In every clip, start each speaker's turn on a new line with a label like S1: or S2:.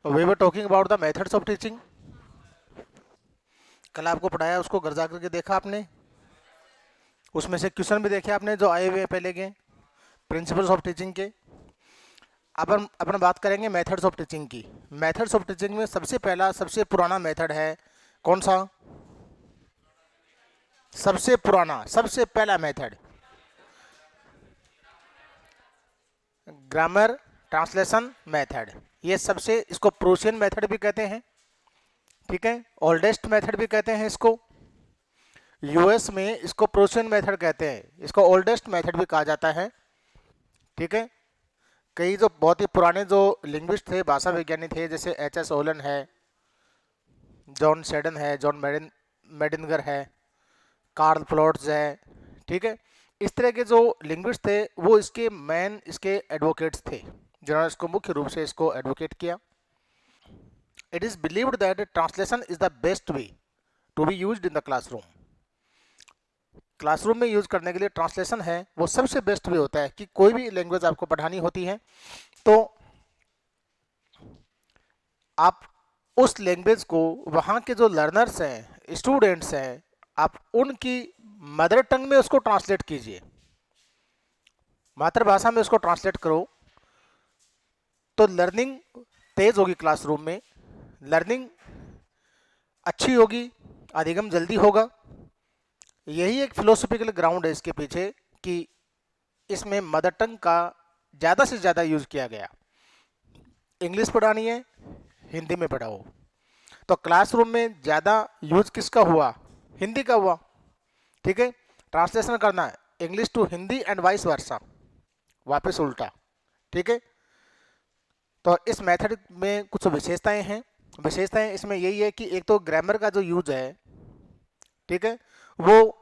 S1: We were talking about the methods of teaching. कल आपको पढ़ाया, उसको घर जा करके देखा आपने, उसमें से क्वेश्चन भी देखे आपने जो आए हुए हैं पहले के प्रिंसिपल्स ऑफ टीचिंग के। अब हम अपन बात करेंगे मेथड्स ऑफ टीचिंग की। मेथड्स ऑफ टीचिंग में सबसे पहला सबसे पुराना मेथड है कौन सा? सबसे पुराना सबसे पहला मेथड ग्रामर ट्रांसलेशन मेथड। ये सबसे, इसको प्रूशियन मेथड भी कहते हैं, ठीक है, ओल्डेस्ट मेथड भी कहते हैं इसको। यूएस में इसको प्रूशियन मेथड कहते हैं, इसको ओल्डेस्ट मेथड भी कहा जाता है, ठीक है। कई जो बहुत ही पुराने जो लिंग्विस्ट थे, भाषा विज्ञानी थे, जैसे एच.एस. ओलन है, जॉन सेडन है, जॉन मेडिंगर है, कार्ल प्लॉट्स है, ठीक है। इस तरह के जो लिंग्विस्ट थे वो इसके मेन इसके एडवोकेट्स थे, जिन्होंने इसको मुख्य रूप से इसको एडवोकेट किया। It is believed that translation is the best way to be used in the classroom. Classroom में यूज करने के लिए ट्रांसलेशन है वो सबसे बेस्ट वे होता है कि कोई भी लैंग्वेज आपको पढ़ानी होती है तो आप उस लैंग्वेज को वहाँ के जो लर्नर्स हैं, स्टूडेंट्स हैं, आप उनकी मदर टंग में उसको ट्रांसलेट कीजिए, मातृभाषा में उसको ट्रांसलेट करो, तो लर्निंग तेज होगी, क्लासरूम में लर्निंग अच्छी होगी, अधिगम जल्दी होगा। यही एक फिलोसॉफिकल ग्राउंड है इसके पीछे कि इसमें मदर टंग का ज़्यादा से ज़्यादा यूज किया गया। इंग्लिश पढ़ानी है, हिंदी में पढ़ाओ, तो क्लासरूम में ज़्यादा यूज किसका हुआ? हिंदी का हुआ, ठीक है। ट्रांसलेशन करना है English to Hindi and vice versa, वापस उल्टा, ठीक है। तो इस मेथड में कुछ विशेषताएं हैं। विशेषताएं इसमें यही है कि एक तो ग्रामर का जो यूज है, ठीक है, वो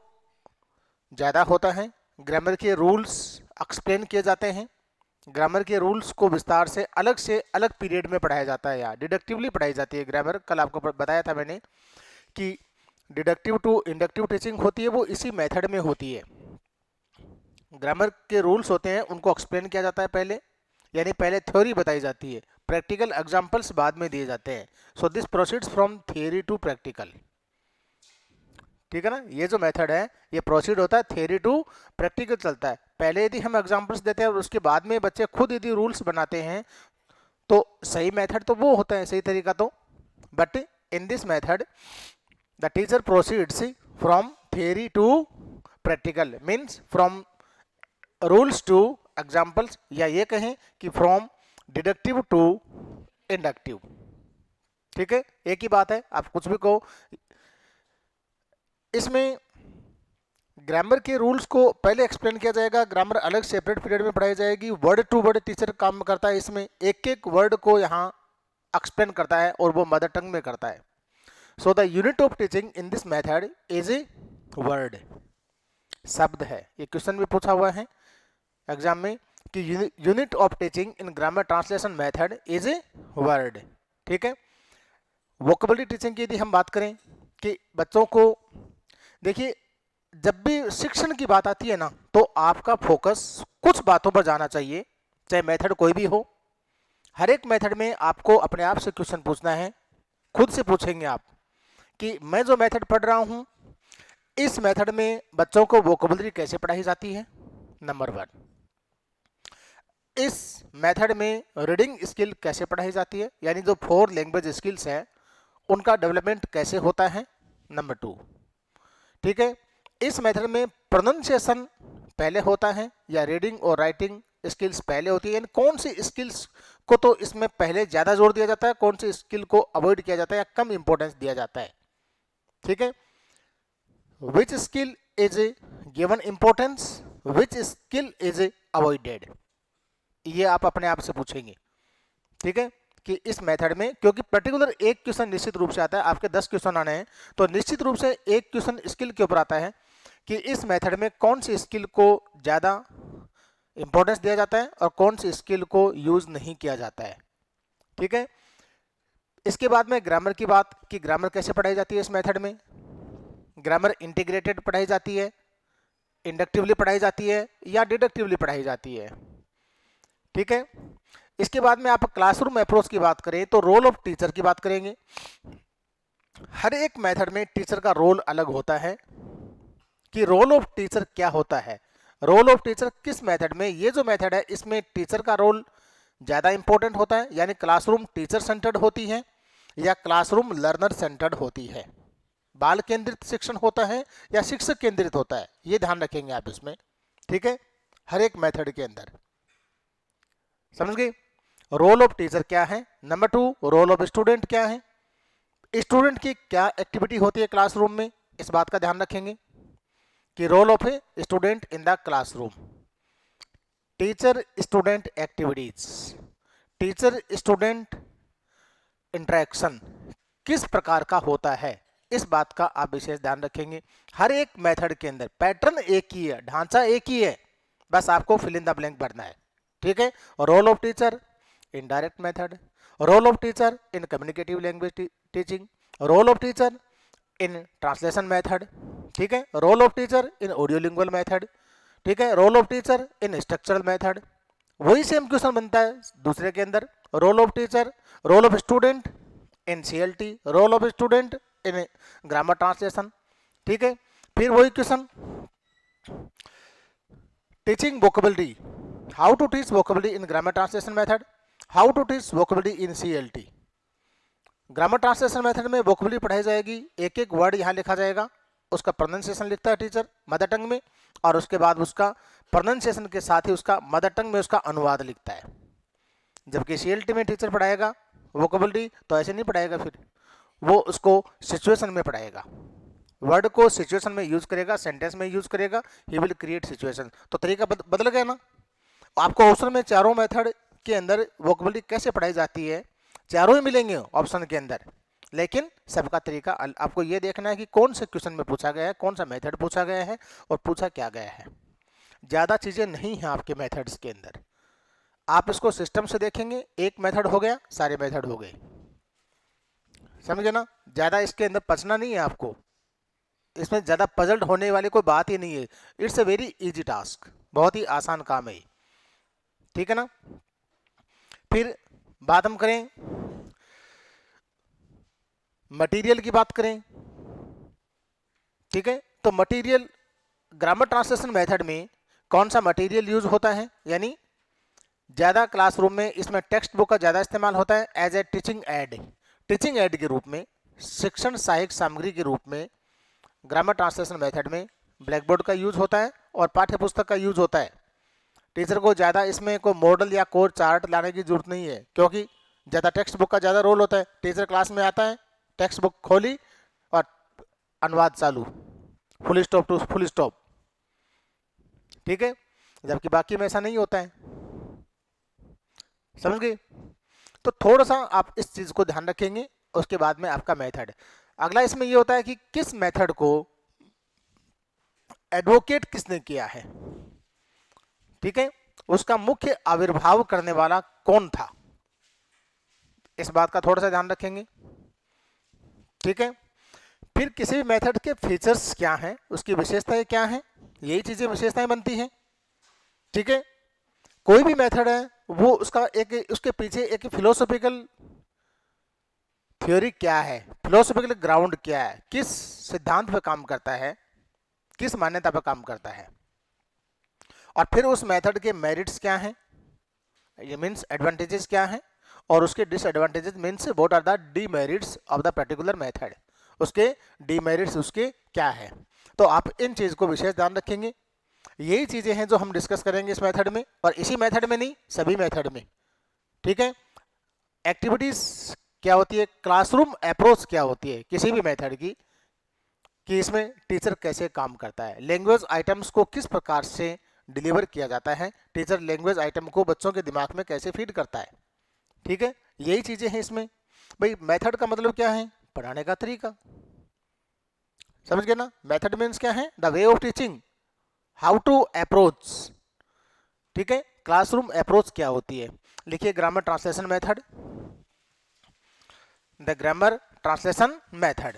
S1: ज़्यादा होता है। ग्रामर के रूल्स एक्सप्लेन किए जाते हैं। ग्रामर के रूल्स को विस्तार से अलग पीरियड में पढ़ाया जाता है या डिडक्टिवली पढ़ाई जाती है ग्रामर। कल आपको बताया था मैंने कि डिडक्टिव टू इंडक्टिव टीचिंग होती है, वो इसी मेथड में होती है। ग्रामर के रूल्स होते हैं उनको एक्सप्लेन किया जाता है पहले, यानी पहले थ्योरी बताई जाती है, प्रैक्टिकल एग्जांपल्स बाद में दिए जाते हैं। So this proceeds from theory to practical, ठीक है ना। ये जो मेथड है ये प्रोसीड होता है थियरी टू प्रैक्टिकल चलता है। पहले यदि हम एग्जांपल्स देते हैं और उसके बाद में बच्चे खुद यदि रूल्स बनाते हैं तो सही मेथड तो वो होता है, सही तरीका तो। But in this method the teacher proceeds from theory to practical, means from rules to examples, या ये कहें कि फ्रॉम डिडक्टिव टू इंडक्टिव, ठीक है, एक ही बात है, आप कुछ भी कहो। इसमें ग्रामर के रूल्स को पहले एक्सप्लेन किया जाएगा, ग्रामर अलग सेपरेट पीरियड में पढ़ाई जाएगी। वर्ड टू वर्ड टीचर काम करता है इसमें, एक एक वर्ड को यहाँ एक्सप्लेन करता है और वो मदर टंग में करता है। So the unit of teaching in this method is a word, शब्द है। ये क्वेश्चन भी पूछा हुआ है एग्जाम में कि unit of teaching in grammar translation method is a word, ठीक है। वोकेबलरी टीचिंग की यदि हम बात करें कि बच्चों को, देखिए जब भी शिक्षण की बात आती है ना तो आपका फोकस कुछ बातों पर जाना चाहिए, चाहे मेथड कोई भी हो। हर एक मेथड में आपको अपने आप से क्वेश्चन पूछना है, खुद से पूछेंगे आप कि मैं जो मेथड पढ़ रहा हूं इस मेथड में बच्चों को वोकेबलरी कैसे पढ़ाई जाती है, नंबर 1। इस मेथड में रीडिंग स्किल कैसे पढ़ाई जाती है, यानी जो 4 लैंग्वेज स्किल्स है उनका डेवलपमेंट कैसे होता है, नंबर 2, ठीक है। इस मेथड में प्रोनाउंसिएशन पहले होता है या रीडिंग और राइटिंग स्किल्स पहले होती है, यानी कौन सी स्किल्स को तो इसमें पहले ज़्यादा जोर दिया जाता है, कौन सी स्किल को अवॉइड किया जाता है या कम इंपॉर्टेंस दिया जाता है, ठीक है। Which skill is given importance, which skill is avoided, ये आप अपने आप से पूछेंगे, ठीक है। कि इस मेथड में, क्योंकि पर्टिकुलर एक क्वेश्चन निश्चित रूप से आता है, आपके 10 क्वेश्चन आने हैं तो निश्चित रूप से एक क्वेश्चन स्किल के ऊपर आता है कि इस मेथड में कौन सी स्किल को ज़्यादा इंपॉर्टेंस दिया जाता है और कौन सी स्किल को यूज नहीं किया जाता है, ठीक है। इसके बाद में ग्रामर की बात कि ग्रामर कैसे पढ़ाई जाती है इस मेथड में। ग्रामर इंटीग्रेटेड पढ़ाई जाती है, इंडक्टिवली पढ़ाई जाती है या डिडक्टिवली पढ़ाई जाती है, ठीक है। इसके बाद में आप क्लासरूम अप्रोच की बात करें तो रोल ऑफ टीचर की बात करेंगे। हर एक मेथड में टीचर का रोल अलग होता है कि रोल ऑफ टीचर क्या होता है। रोल ऑफ टीचर किस मेथड में, ये जो मेथड है इसमें टीचर का रोल ज़्यादा इंपॉर्टेंट होता है, यानी क्लासरूम टीचर सेंटर्ड होती है या क्लासरूम लर्नर सेंटर्ड होती है, बाल केंद्रित शिक्षण होता है या शिक्षक केंद्रित होता है, ये ध्यान रखेंगे आप इसमें। ठीक है, हर एक मेथड के अंदर, समझ गए। रोल ऑफ टीचर क्या है। नंबर 2, रोल ऑफ स्टूडेंट क्या है, स्टूडेंट की क्या एक्टिविटी होती है क्लासरूम में, इस बात का ध्यान रखेंगे कि role of a student in the classroom. Teacher student activities, teacher student interaction किस प्रकार का होता है, इस बात का आप विशेष ध्यान रखेंगे। हर एक मेथड के अंदर पैटर्न एक ही है, ढांचा एक ही है, बस आपको फिल इन द ब्लैंक भरना है। ठीक है, role of teacher in direct method, role of teacher in communicative language teaching, role of teacher in translation method, ठीक है, role of teacher in audiolingual method, ठीक है, role of teacher in structural method. वही same question बनता है दूसरे के अंदर, role of teacher, role of student in CLT, role of student in grammar translation. ठीक है, फिर वही question teaching vocabulary, how to teach vocabulary in grammar translation method, how to teach vocabulary in CLT. Grammar translation method में vocabulary पढ़ाई जाएगी, एक एक word यहाँ लिखा जाएगा, उसका प्रोनाउंसिएशन लिखता है टीचर मदर टंग में, और उसके बाद उसका प्रोनाउंसिएशन के साथ ही उसका मदर टंग में उसका अनुवाद लिखता है। जबकि सीएलटी में टीचर पढ़ाएगा वोकेबलरी तो ऐसे नहीं पढ़ाएगा, फिर वो उसको सिचुएशन में पढ़ाएगा, वर्ड को सिचुएशन में यूज करेगा, सेंटेंस में यूज करेगा, ही विल क्रिएट सिचुएशन। तो तरीका बदल गया ना। आपको ऑप्शन में चारों मेथड के अंदर वोकेबलरी कैसे पढ़ाई जाती है, चारों ही मिलेंगे ऑप्शन के अंदर, लेकिन सबका तरीका आपको ये देखना है कि कौन से क्वेश्चन में पूछा गया है, कौन सा मेथड पूछा गया है और पूछा क्या गया है। ज़्यादा चीज़ें नहीं हैं आपके मेथड्स के अंदर, आप इसको सिस्टम से देखेंगे, एक मेथड हो गया सारे मेथड हो गए, समझे ना। ज़्यादा इसके अंदर पचना नहीं है आपको, इसमें ज़्यादा पजल्ड होने वाली कोई बात ही नहीं है। It's a very easy task, बहुत ही आसान काम है। ठीक है ना। फिर बात हम करें मटेरियल की बात करें। ठीक है, तो मटेरियल ग्रामर ट्रांसलेशन मेथड में कौन सा मटेरियल यूज होता है, यानी ज़्यादा क्लासरूम में इसमें टेक्स्ट बुक का ज़्यादा इस्तेमाल होता है as a teaching aid, teaching aid के रूप में, शिक्षण सहायक सामग्री के रूप में ग्रामर ट्रांसलेशन मेथड में ब्लैक बोर्ड का यूज होता है और पाठ्य पुस्तक का यूज होता है। टीचर को ज़्यादा इसमें कोई मॉडल या कोड चार्ट लाने की जरूरत नहीं है, क्योंकि ज़्यादा टेक्स्ट बुक का ज़्यादा रोल होता है। टीचर क्लास में आता है, टेक्स्ट बुक खोली और अनुवाद चालू, full stop to full stop. ठीक है, जबकि बाकी में ऐसा नहीं होता है, समझ गए। तो थोड़ा सा आप इस चीज़ को ध्यान रखेंगे, उसके बाद में आपका मेथड। अगला इसमें ये होता है कि किस मेथड को एडवोकेट किसने किया है। ठीक है, उसका मुख्य आविर्भाव करने वाला कौन था, इस बात का थोड़ा सा ध्यान रखेंगे। ठीक है, फिर किसी भी मेथड के फीचर्स क्या हैं, उसकी विशेषताएं क्या हैं, यही चीजें विशेषताएं बनती हैं। ठीक है, कोई भी मेथड है वो उसका एक, उसके पीछे एक फिलोसॉफिकल थ्योरी क्या है, फिलोसॉफिकल ग्राउंड क्या है, किस सिद्धांत पर काम करता है, किस मान्यता पर काम करता है, और फिर उस मेथड के मेरिट्स क्या हैं, ये मीन्स एडवांटेजेस क्या हैं, और उसके disadvantages means what are the demerits of the particular method, उसके डीमेरिट्स उसके क्या है। तो आप इन चीज़ को विशेष ध्यान रखेंगे। यही चीज़ें हैं जो हम डिस्कस करेंगे इस मेथड में, और इसी मेथड में नहीं, सभी मेथड में। ठीक है, एक्टिविटीज़ क्या होती है, क्लासरूम अप्रोच क्या होती है किसी भी मेथड की, कि इसमें टीचर कैसे काम करता है, लैंग्वेज आइटम्स को किस प्रकार से डिलीवर किया जाता है, टीचर लैंग्वेज आइटम को बच्चों के दिमाग में कैसे फीड करता है। ठीक है, यही चीज़ें हैं इसमें। भाई मेथड का मतलब क्या है, पढ़ाने का तरीका, समझ गए ना। मेथड मीन्स क्या है, the way of teaching, how to approach. ठीक है, क्लासरूम अप्रोच क्या होती है, लिखिए grammar translation method, the grammar translation method.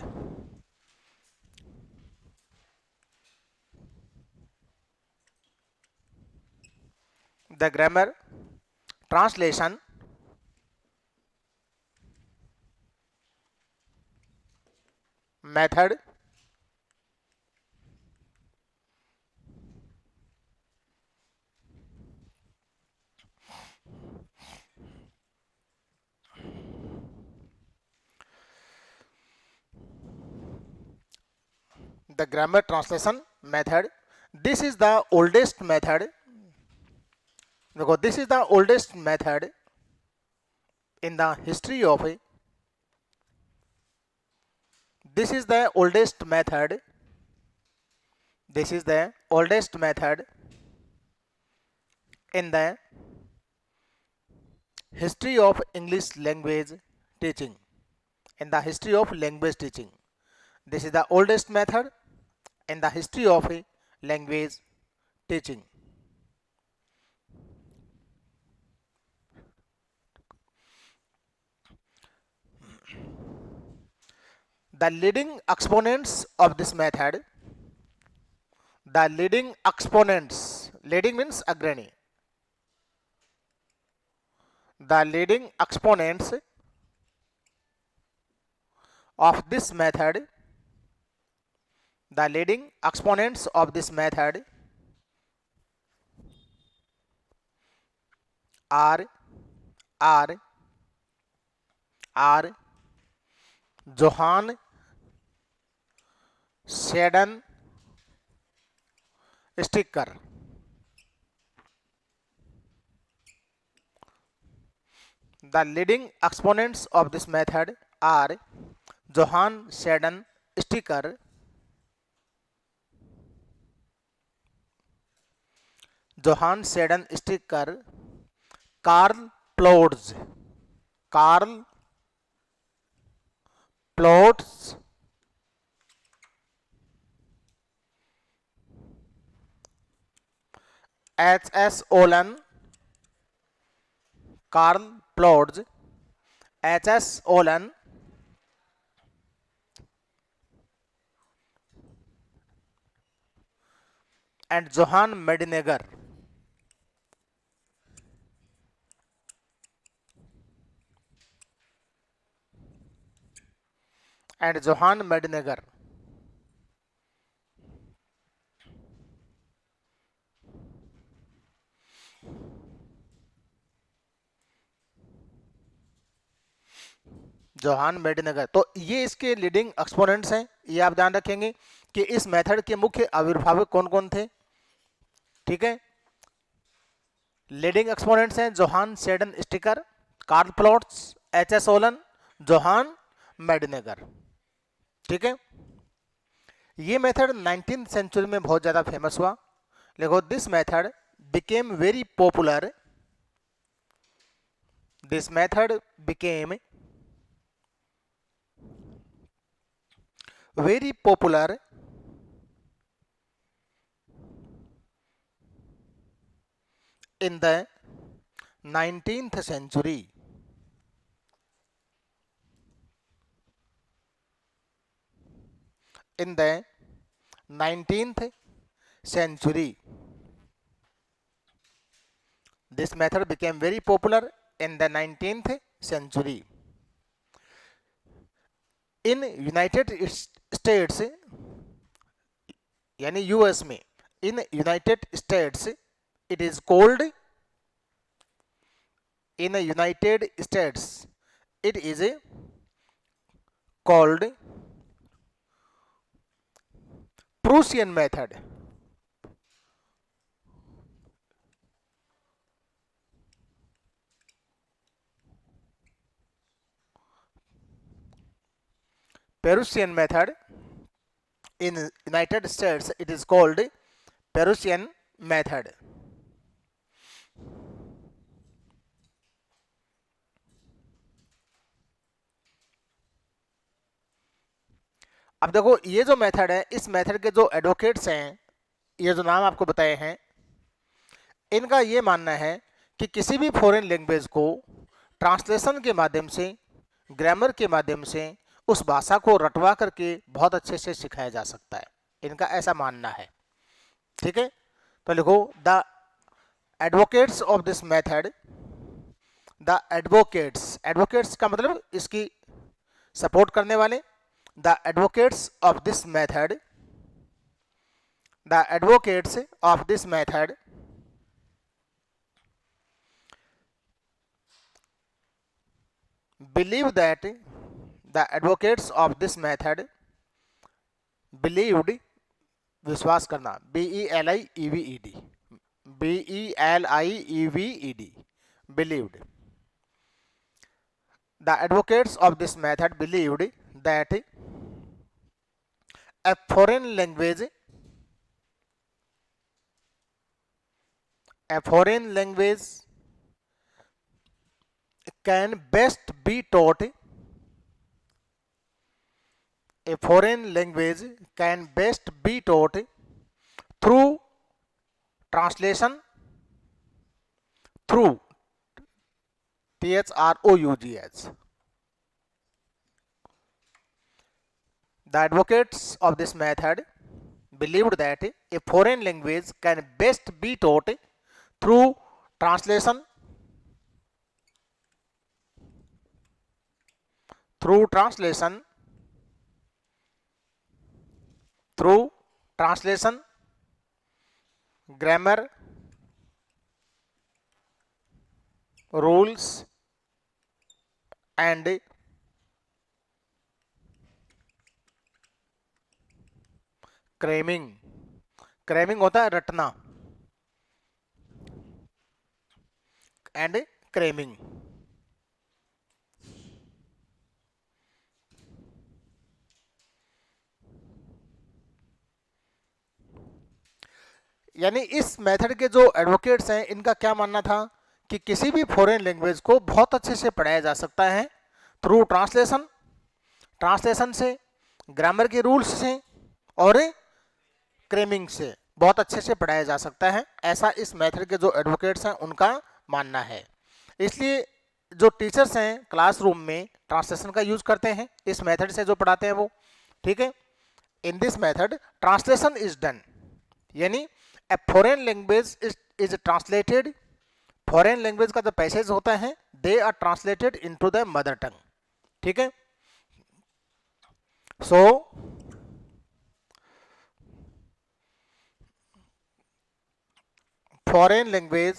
S1: The grammar translation method the grammar translation method. This is the oldest method, because this is the oldest method in the history of this is the oldest method this is the oldest method in the history of English language teaching. In the history of language teaching, this is the oldest method in the history of language teaching. The leading exponents of this method, the leading exponents, leading means agrani, the leading exponents of this method, the leading exponents of this method are Johann Seiden Sticker. The leading exponents of this method are Johann Seiden Sticker, Johann Seiden Sticker, Karl Plotz, Karl Plotz, H.S. Olin, Karl Plotz, H.S. Olin, and Johann Medineger. And Johann Medineger. Johann Medineger. तो ये इसके leading exponents हैं, ये आप ध्यान रखेंगे कि इस मेथड के मुख्य आविर्भावक कौन कौन थे। ठीक है, लीडिंग एक्सपोनेंट्स हैं Johann Seidenstücker, Karl Plötz, H S. ओलन, जोहान मेडिनेगर। ठीक है, ये मेथड 19th सेंचुरी में बहुत ज़्यादा फेमस हुआ। देखो, this method became very popular, this method became very popular in the 19th century. In the 19th century, this method became very popular in the 19th century. In United States, यानी US में, in United states it is called, in United states it is called Prussian method. Perusian method. In United States it is called Perusian method. अब देखो, ये जो method है, इस method के जो एडवोकेट्स हैं, ये जो नाम आपको बताए हैं, इनका ये मानना है कि किसी भी फॉरेन लैंग्वेज को ट्रांसलेशन के माध्यम से, ग्रामर के माध्यम से उस भाषा को रटवा करके बहुत अच्छे से सिखाया जा सकता है, इनका ऐसा मानना है। ठीक है, तो लिखो, the advocates of this method, the advocates, advocates का मतलब इसकी सपोर्ट करने वाले, The advocates of this method, the advocates of this method believe that, the advocates of this method believed, विश्वास करना, BELIEVED, BELIEVED, believed. The advocates of this method believed that a foreign language can best be taught, a foreign language can best be taught through translation, through THROUGH. The advocates of this method believed that a foreign language can best be taught through translation, through translation, grammar, rules and cramming. Cramming होता है रटना, and क्रेमिंग. यानी इस method के जो advocates हैं इनका क्या मानना था कि किसी भी फॉरेन लैंग्वेज को बहुत अच्छे से पढ़ाया जा सकता है थ्रू ट्रांसलेशन से, ग्रामर के रूल्स से और क्रेमिंग से बहुत अच्छे से पढ़ाया जा सकता है. ऐसा इस मेथड के जो एडवोकेट्स हैं उनका मानना है. इसलिए जो टीचर्स हैं क्लासरूम में ट्रांसलेशन का यूज करते हैं, इस मेथड से जो पढ़ाते हैं वो. ठीक है. In this method translation is done, यानी a foreign language is translated. Foreign language का जो पैसेज होता है they are translated into the mother tongue. ठीक है. So foreign language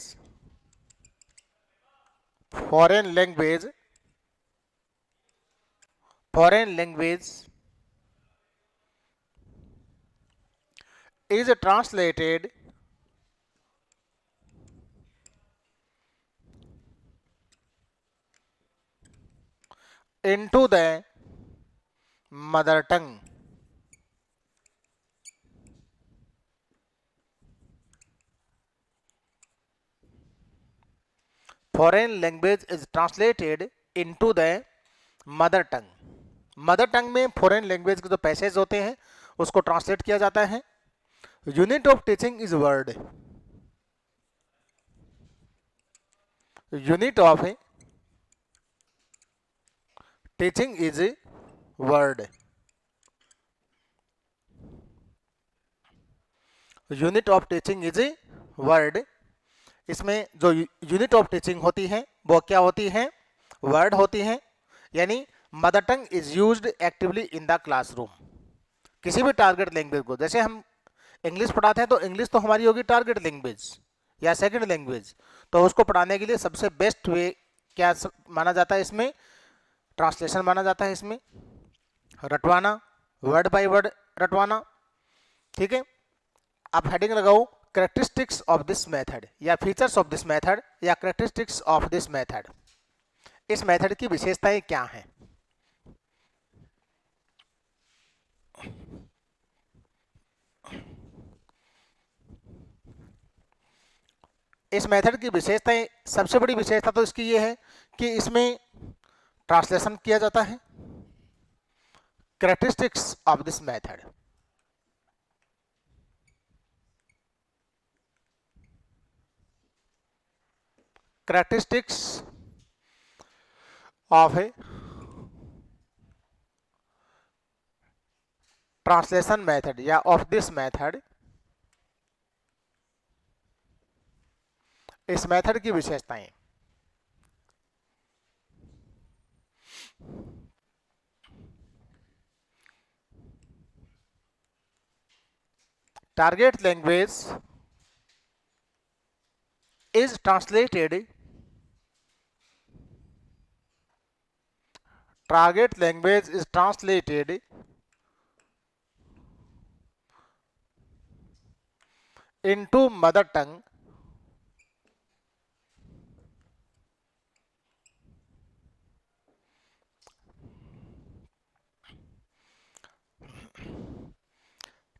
S1: is translated into the mother tongue. Foreign language is translated into the mother tongue. Mother tongue में foreign language के जो passage होते हैं उसको ट्रांसलेट किया जाता है. Unit of teaching is word. Unit of teaching is word. Unit of teaching is word. इसमें जो यूनिट ऑफ टीचिंग होती है वो क्या होती है? वर्ड होती है. यानी mother tongue is used actively in the classroom. किसी भी टारगेट लैंग्वेज को, जैसे हम इंग्लिश पढ़ाते हैं तो इंग्लिश तो हमारी होगी टारगेट लैंग्वेज या सेकंड लैंग्वेज, तो उसको पढ़ाने के लिए सबसे बेस्ट वे क्या माना जाता है? इसमें ट्रांसलेशन माना जाता है. इसमें रटवाना, वर्ड बाय वर्ड रटवाना. ठीक है. आप हेडिंग लगाओ कैरेक्टरिस्टिक्स ऑफ दिस मेथड या फीचर्स ऑफ दिस मेथड या कैरेक्टरिस्टिक्स ऑफ दिस मेथड. इस मेथड की विशेषताएं क्या हैं? इस मेथड की विशेषताएं, सबसे बड़ी विशेषता तो इसकी ये है कि इसमें ट्रांसलेशन किया जाता है. Characteristics of this method, characteristics of A translation method या ऑफ दिस मेथड. इस मेथड की विशेषताएं. target language is translated into mother tongue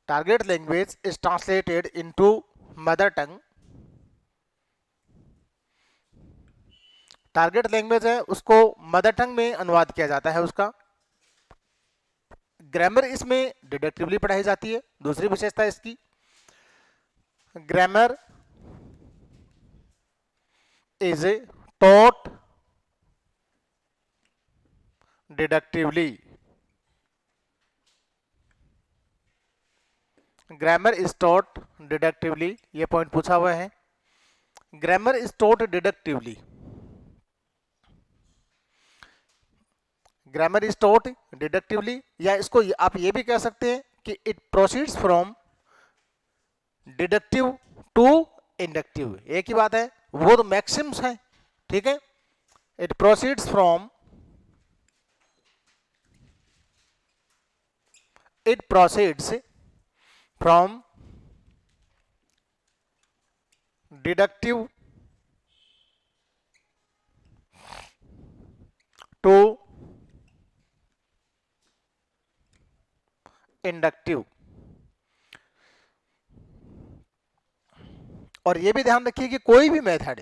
S1: target language is translated into mother tongue target language है उसको मदर टंग में अनुवाद किया जाता है उसका। ग्रामर इसमें डिडक्टिवली पढ़ाई जाती है। दूसरी विशेषता इसकी, grammar is taught deductively. Grammar is taught deductively, ये पॉइंट पूछा हुआ है। Grammar is taught deductively, grammar is taught deductively, या इसको आप ये भी कह सकते हैं कि it proceeds from deductive to inductive. एक ही बात है, वो तो मैक्सिम्स है, ठीक है। It proceeds from deductive to inductive. और ये भी ध्यान रखिए कि कोई भी method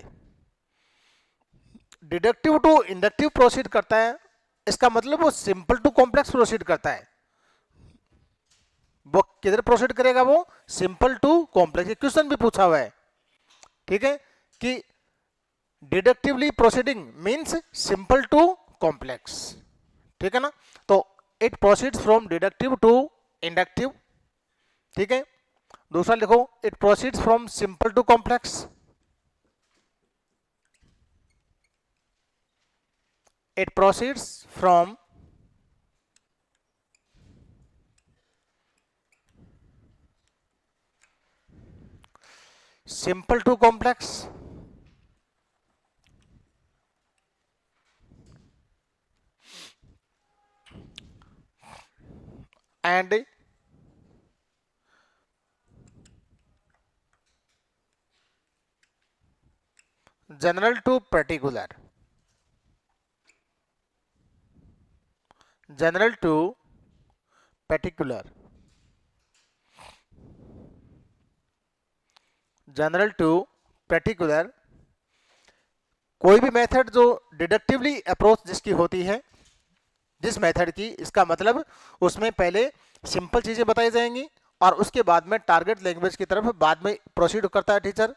S1: deductive to inductive proceed करता है, इसका मतलब वो सिंपल टू कॉम्प्लेक्स प्रोसीड करता है। वो किधर प्रोसीड करेगा? वो सिंपल टू कॉम्प्लेक्स। क्वेश्चन भी पूछा हुआ है, ठीक है, कि deductively proceeding means simple to complex, ठीक है ना। तो it proceeds from deductive to inductive, ठीक है। दूसरा लिखो, it proceeds from simple to complex, it proceeds from simple to complex and general to particular, general to particular, general to particular. कोई भी मेथड जो डिडक्टिवली अप्रोच जिसकी होती है, जिस मेथड की, इसका मतलब उसमें पहले सिंपल चीजें बताई जाएंगी और उसके बाद में टारगेट लैंग्वेज की तरफ बाद में प्रोसीड करता है टीचर,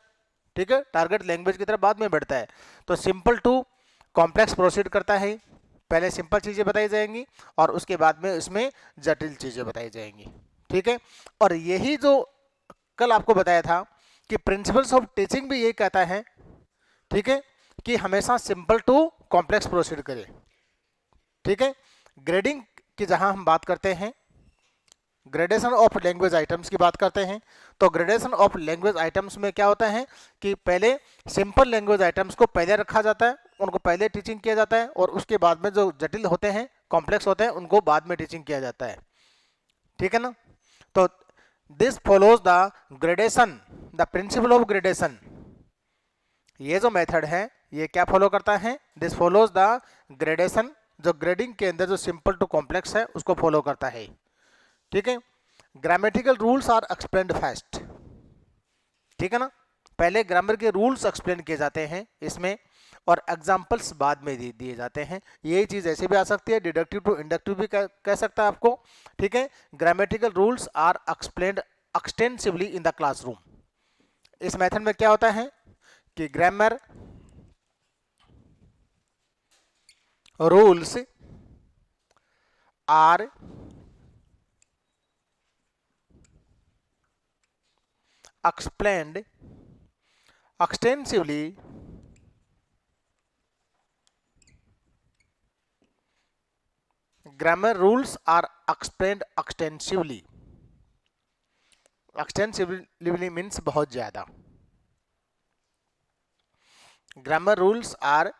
S1: ठीक है। टारगेट लैंग्वेज की तरफ बाद में बढ़ता है। तो सिंपल टू कॉम्प्लेक्स प्रोसीड करता है, पहले सिंपल चीजें बताई जाएंगी और उसके बाद में उसमें जटिल चीजें बताई जाएंगी, ठीक है। और यही जो कल आपको बताया था कि प्रिंसिपल्स ऑफ टीचिंग भी यही कहता है, ठीक है, कि हमेशा सिंपल टू कॉम्प्लेक्स प्रोसीड करें, ठीक है। ग्रेडिंग की जहां हम बात करते हैं, ग्रेडेशन ऑफ लैंग्वेज आइटम्स की बात करते हैं, तो ग्रेडेशन ऑफ लैंग्वेज आइटम्स में क्या होता है कि पहले सिंपल लैंग्वेज आइटम्स को पहले रखा जाता है, उनको पहले टीचिंग किया जाता है, और उसके बाद में जो जटिल होते हैं, कॉम्प्लेक्स होते हैं, उनको बाद में टीचिंग किया जाता है, ठीक है ना। तो this follows the gradation, the principle of gradation. ये जो मेथड है ये क्या फॉलो करता है? दिस फॉलोज द ग्रेडेशन, जो ग्रेडिंग के अंदर जो सिंपल टू कॉम्प्लेक्स है उसको फॉलो करता है, ठीक है। Grammatical rules are explained first, ठीक है ना। पहले ग्रामर के रूल्स एक्सप्लेन किए जाते हैं इसमें, और एग्जाम्पल्स बाद में दिए जाते हैं। यही चीज ऐसे भी आ सकती है, डिडक्टिव टू इंडक्टिव भी कह सकता है आपको, ठीक है। Grammatical rules are explained extensively in the classroom. इस मेथड में क्या होता है कि grammar rules are explained extensively grammar rules are explained extensively extensively means बहुत ज़्यादा। Grammar rules are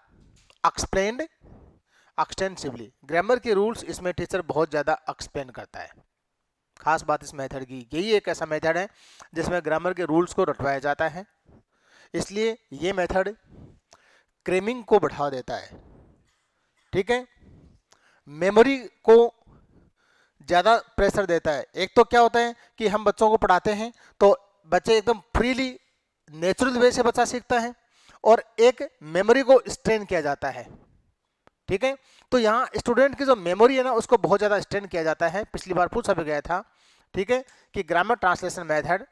S1: explained extensively. Grammar के रूल्स इसमें टीचर बहुत ज़्यादा एक्सप्लेन करता है। खास बात इस मेथड की यही एक ऐसा मेथड है जिसमें ग्रामर के रूल्स को रटवाया जाता है, इसलिए ये मेथड क्रेमिंग को बढ़ा देता है। ठीक है, मेमोरी को ज़्यादा प्रेशर देता है। एक तो क्या होता है कि हम बच्चों को पढ़ाते हैं तो बच्चे एकदम फ्रीली नेचुरल वे से बच्चा सीखता है, और एक मेमोरी को स्ट्रेन किया जाता है। ठीक है, तो यहाँ स्टूडेंट की जो मेमोरी है ना उसको बहुत ज़्यादा स्ट्रेन किया जाता है। पिछली बार पूछा भी गया था, ठीक है, कि grammar translation method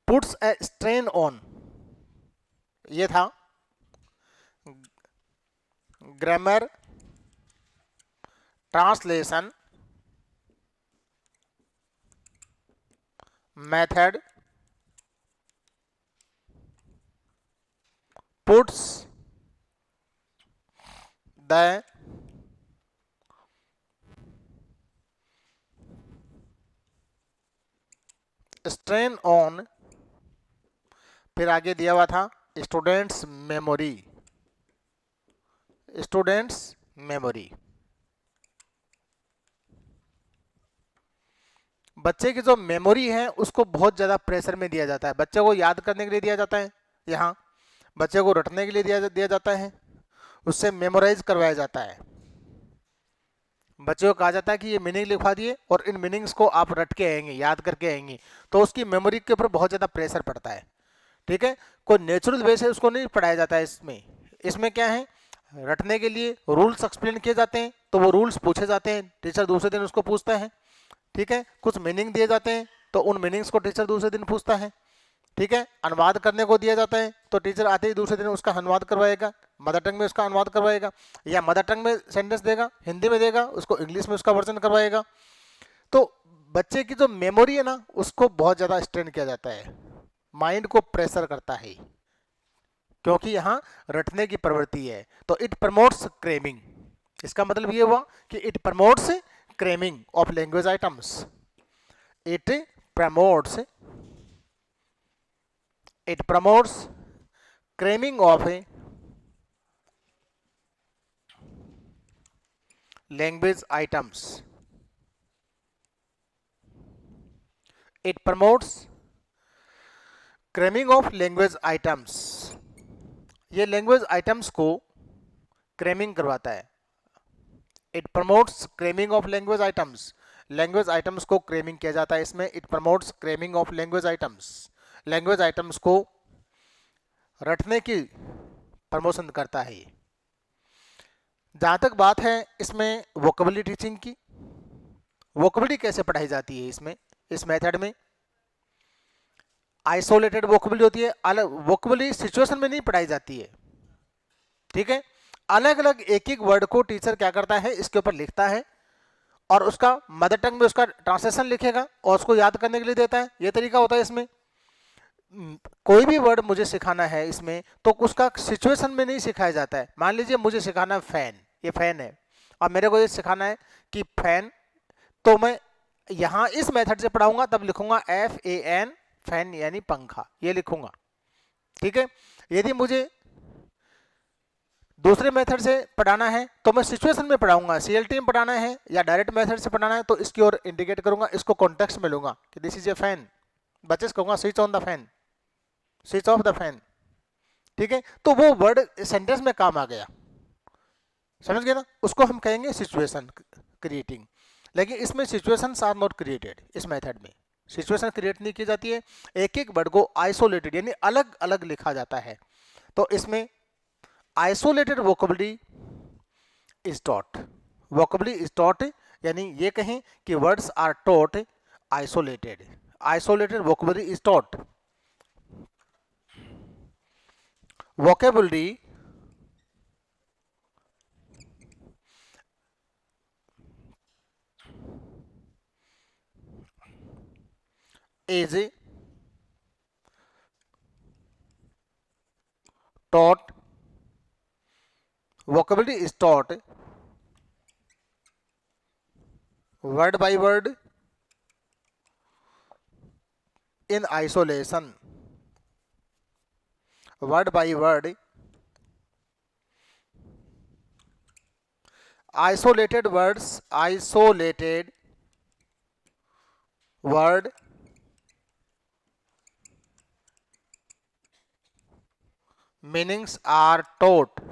S1: puts a strain on, ये था grammar translation method puts the strain on, फिर आगे दिया हुआ था स्टूडेंट्स मेमोरी, स्टूडेंट्स मेमोरी। बच्चे की जो मेमोरी है उसको बहुत ज़्यादा प्रेशर में दिया जाता है। बच्चे को याद करने के लिए दिया जाता है, यहाँ बच्चे को रटने के लिए दिया जाता है, उससे मेमोराइज करवाया जाता है। बच्चे को कहा जाता है कि ये मीनिंग लिखवा दिए और इन मीनिंग्स को आप रट के आएंगे, याद करके आएंगे, तो उसकी मेमोरी के ऊपर बहुत ज़्यादा प्रेशर पड़ता है। ठीक है, कोई नेचुरल वे से उसको नहीं पढ़ाया जाता है। इसमें क्या है, रटने के लिए रूल्स एक्सप्लेन किए जाते हैं, तो वो रूल्स पूछे जाते हैं, टीचर दूसरे दिन उसको पूछता है। ठीक है, कुछ मीनिंग दिए जाते हैं तो उन मीनिंग्स को टीचर दूसरे दिन पूछता है। ठीक है, अनुवाद करने को दिया जाता है तो टीचर आते ही दूसरे दिन उसका अनुवाद करवाएगा, मदर टंग में उसका अनुवाद करवाएगा, या मदर टंग में सेंटेंस देगा, हिंदी में देगा, उसको इंग्लिश में उसका वर्जन करवाएगा। तो बच्चे की जो मेमोरी है ना उसको बहुत ज़्यादा स्ट्रेन किया जाता है, माइंड को प्रेशर करता है, क्योंकि यहाँ रटने की प्रवृत्ति है। तो इट प्रमोट्स क्रेमिंग, इसका मतलब ये हुआ कि it promotes cramming of language items. It promotes cramming of a language items. It promotes cramming of language items. ये लैंग्वेज आइटम्स को क्रेमिंग करवाता है। It promotes cramming of language items, language items को क्रेमिंग किया जाता है इसमें। It promotes cramming of language items, language items को रटने की प्रमोशन करता है। जहाँ तक बात है इसमें वोकेबुलरी टीचिंग की, वोकेबुलरी कैसे पढ़ाई जाती है इसमें, इस मेथड में आइसोलेटेड वोकेबुलरी होती है। अलग वोकेबुलरी सिचुएशन में नहीं पढ़ाई जाती है। ठीक है, अलग अलग एक एक वर्ड को टीचर क्या करता है इसके ऊपर लिखता है और उसका मदर टंग में उसका ट्रांसलेशन लिखेगा और उसको याद करने के लिए देता है। ये तरीका होता है इसमें। कोई भी वर्ड मुझे सिखाना है इसमें तो उसका सिचुएशन में नहीं सिखाया जाता है। मान लीजिए मुझे सिखाना है फैन, ये फैन है और मेरे को ये सिखाना है कि फैन, तो मैं यहाँ इस मेथड से पढ़ाऊंगा, तब लिखूंगा FAN, फैन यानी पंखा, ये लिखूंगा। ठीक है, यदि मुझे दूसरे मेथड से पढ़ाना है तो मैं सिचुएशन में पढ़ाऊंगा, CLT में पढ़ाना है या डायरेक्ट मेथड से पढ़ाना है तो इसकी ओर इंडिकेट करूंगा, इसको कॉन्टेक्स्ट में लूंगा कि दिस इज ए फैन। बच्चे से कहूंगा switch on the fan, switch off the fan. ठीक है, तो वो वर्ड सेंटेंस में काम आ गया, समझ गए ना, उसको हम कहेंगे सिचुएशन क्रिएटिंग। लेकिन इसमें सिचुएशंस आर नॉट क्रिएटेड, इस मेथड में सिचुएशन क्रिएट नहीं की जाती है। एक एक वर्ड को आइसोलेटेड यानी अलग अलग लिखा जाता है। तो इसमें isolated vocabulary is taught, vocabulary is taught यानी ये कहें कि words are taught isolated, isolated vocabulary is taught. vocabulary is taught, vocabulary is taught word by word, in isolation, word by word, isolated words, isolated word meanings are taught.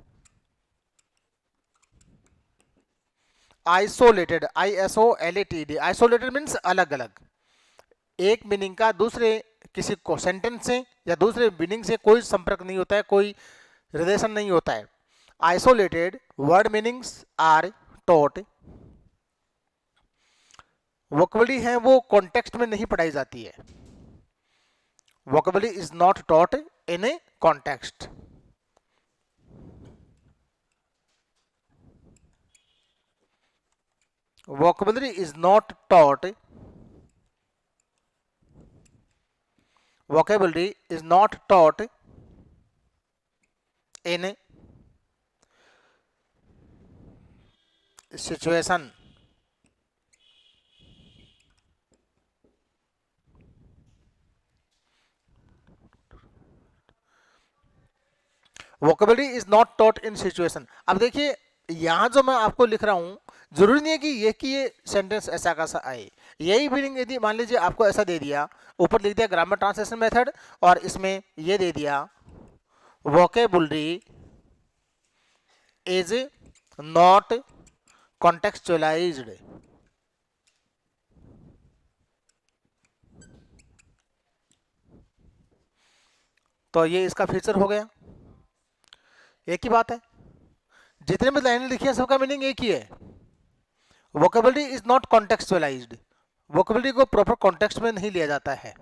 S1: Isolated, ISOLATED, isolated means अलग अलग, एक meaning का दूसरे किसी को sentence से या दूसरे मीनिंग से कोई संपर्क नहीं होता है, कोई रिलेशन नहीं होता है। Isolated word meanings are taught, vocabulary है वो कॉन्टेक्स्ट में नहीं पढ़ाई जाती है, vocabulary is not taught in a context. vocabulary is not taught, vocabulary is not taught in situation, vocabulary is not taught in situation। अब देखिए यहां जो मैं आपको लिख रहा हूं, जरूरी नहीं है कि ये सेंटेंस ऐसा कैसा आए, यही मीनिंग यदि मान लीजिए आपको ऐसा दे दिया, ऊपर लिख दिया ग्रामर ट्रांसलेशन मेथड और इसमें ये दे दिया वोकेबुलरी इज नॉट कॉन्टेक्चुअलाइज्ड, तो ये इसका फीचर हो गया। एक ही बात है, जितने भी लाइनें लिखी है सबका मीनिंग एक ही है, वोकेबुलरी इज नॉट कॉन्टेक्चुअलाइज्ड, वोकेबुलरी को प्रॉपर कॉन्टेक्स्ट में नहीं लिया जाता है,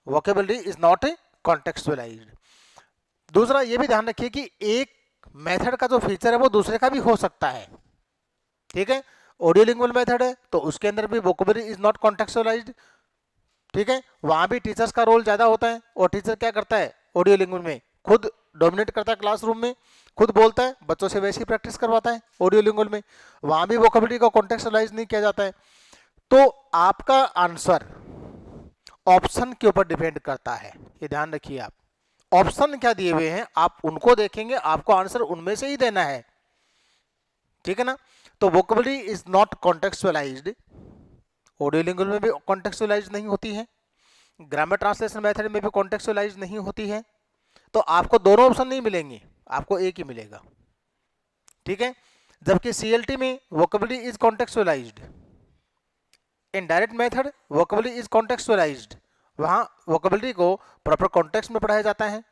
S1: वोकेबुलरी इज नॉट कॉन्टेक्चुअलाइज्ड। दूसरा ये भी ध्यान रखिए कि एक मेथड का जो फीचर है वो दूसरे का भी हो सकता है, ठीक है। ऑडियो लिंगुअल मेथड है तो उसके अंदर भी वोकेबुलरी इज नॉट कॉन्टेक्चुअलाइज्ड, ठीक है, वहां भी टीचर्स का रोल ज्यादा होता है, और टीचर क्या करता है ऑडियो लिंगुअल में, खुद डोमिनेट करता है क्लासरूम में, खुद बोलता है, बच्चों से वैसी प्रैक्टिस करवाता है ऑडियो लिंगुअल में, वहां भी वोकेबुलरी को कॉन्टेक्चुअलाइज नहीं किया जाता है। तो आपका आंसर ऑप्शन के ऊपर डिपेंड करता है, ये ध्यान रखिए आप, ऑप्शन क्या दिए हुए हैं आप उनको देखेंगे, आपको आंसर उनमें से ही देना है, ठीक है ना। तो vocabulary is not contextualised, audiolingual में भी कॉन्टेक्चुअलाइज नहीं होती है, ग्रामर ट्रांसलेशन मेथड में भी कॉन्टेक्चुअलाइज नहीं होती है, तो आपको दोनों ऑप्शन नहीं मिलेंगे, आपको एक ही मिलेगा, ठीक है। जबकि सीएलटी में vocabulary is contextualised, in direct method vocabulary is contextualised, वहां वोकेबुलरी को प्रॉपर कॉन्टेक्स्ट में पढ़ाया जाता है,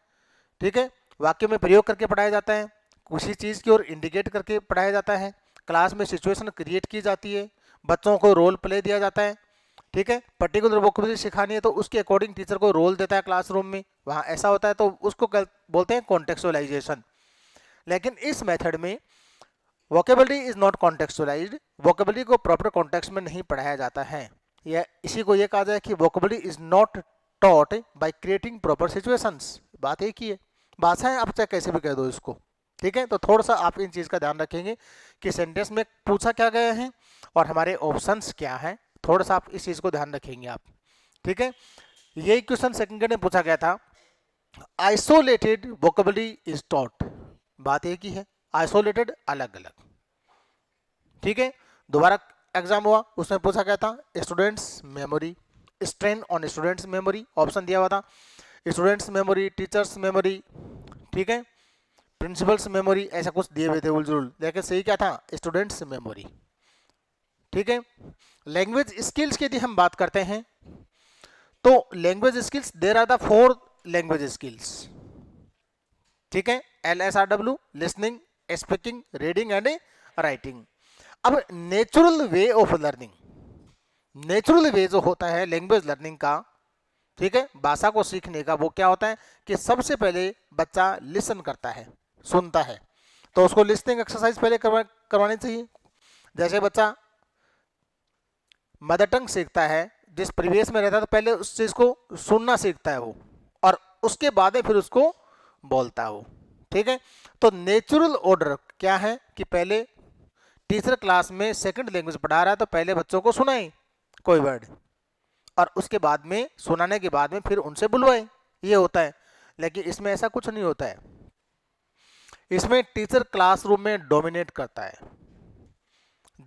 S1: ठीक है, वाक्य में प्रयोग करके पढ़ाया जाता है, किसी चीज की ओर इंडिकेट करके पढ़ाया जाता है, क्लास में सिचुएशन क्रिएट की जाती है, बच्चों को रोल प्ले दिया जाता है, ठीक है, पर्टिकुलर वोकेबुलरी सिखानी है तो उसके अकॉर्डिंग टीचर को रोल देता है क्लासरूम में, वहां ऐसा होता है तो उसको बोलते हैं कॉन्टेक्चुअलाइजेशन। लेकिन इस मेथड में वोकेबुलरी इज नॉट कॉन्टेक्चुअलाइज्ड, वोकेबुलरी को प्रॉपर कॉन्टेक्स्ट में नहीं पढ़ाया जाता है, या इसी को ये कहा जाए कि vocabulary is not taught by creating proper situations, बात एक ही है, भाषाएं आप चाहे कैसे भी कह दो इसको, ठीक है। तो थोड़ा सा आप इन चीज का ध्यान रखेंगे कि सेंटेंस में पूछा क्या गया है और हमारे ऑप्शंस क्या है, थोड़ा सा आप इस चीज को ध्यान रखेंगे आप, ठीक है। यही क्वेश्चन सेकंड में पूछा गया था, आइसोलेटेड वोकेबुलरी इज टॉट, बात एक ही है, आइसोलेटेड अलग अलग, ठीक है। दोबारा एग्जाम हुआ उसमें पूछा गया था students memory, strain on students memory, option दिया हुआ था स्टूडेंट्स मेमोरी, टीचर्स मेमोरी, ठीक है, प्रिंसिपल्स मेमोरी, ऐसा कुछ दिए हुए थे उलझुल, लेकिन सही क्या था स्टूडेंट्स मेमोरी, ठीक है। लैंग्वेज स्किल्स की यदि हम बात करते हैं तो language skills there are the 4 language skills, ठीक है, LSRW listening, speaking, reading and writing. अब natural way of learning, natural way जो होता है लैंग्वेज लर्निंग का, ठीक है, भाषा को सीखने का, वो क्या होता है कि सबसे पहले बच्चा लिसन करता है, सुनता है, तो उसको लिसनिंग एक्सरसाइज पहले करवानी चाहिए। जैसे बच्चा मदर टंग सीखता है, जिस परिवेश में रहता है तो पहले उस चीज को सुनना सीखता है वो, और उसके बाद फिर उसको बोलता है वो, ठीक है। तो नेचुरल ऑर्डर क्या है कि पहले टीचर क्लास में सेकंड लैंग्वेज पढ़ा रहा है तो पहले बच्चों को सुनाए कोई वर्ड, और उसके बाद में सुनाने के बाद में फिर उनसे बुलवाए, ये होता है। लेकिन इसमें ऐसा कुछ नहीं होता है। इसमें टीचर क्लासरूम में डोमिनेट करता है।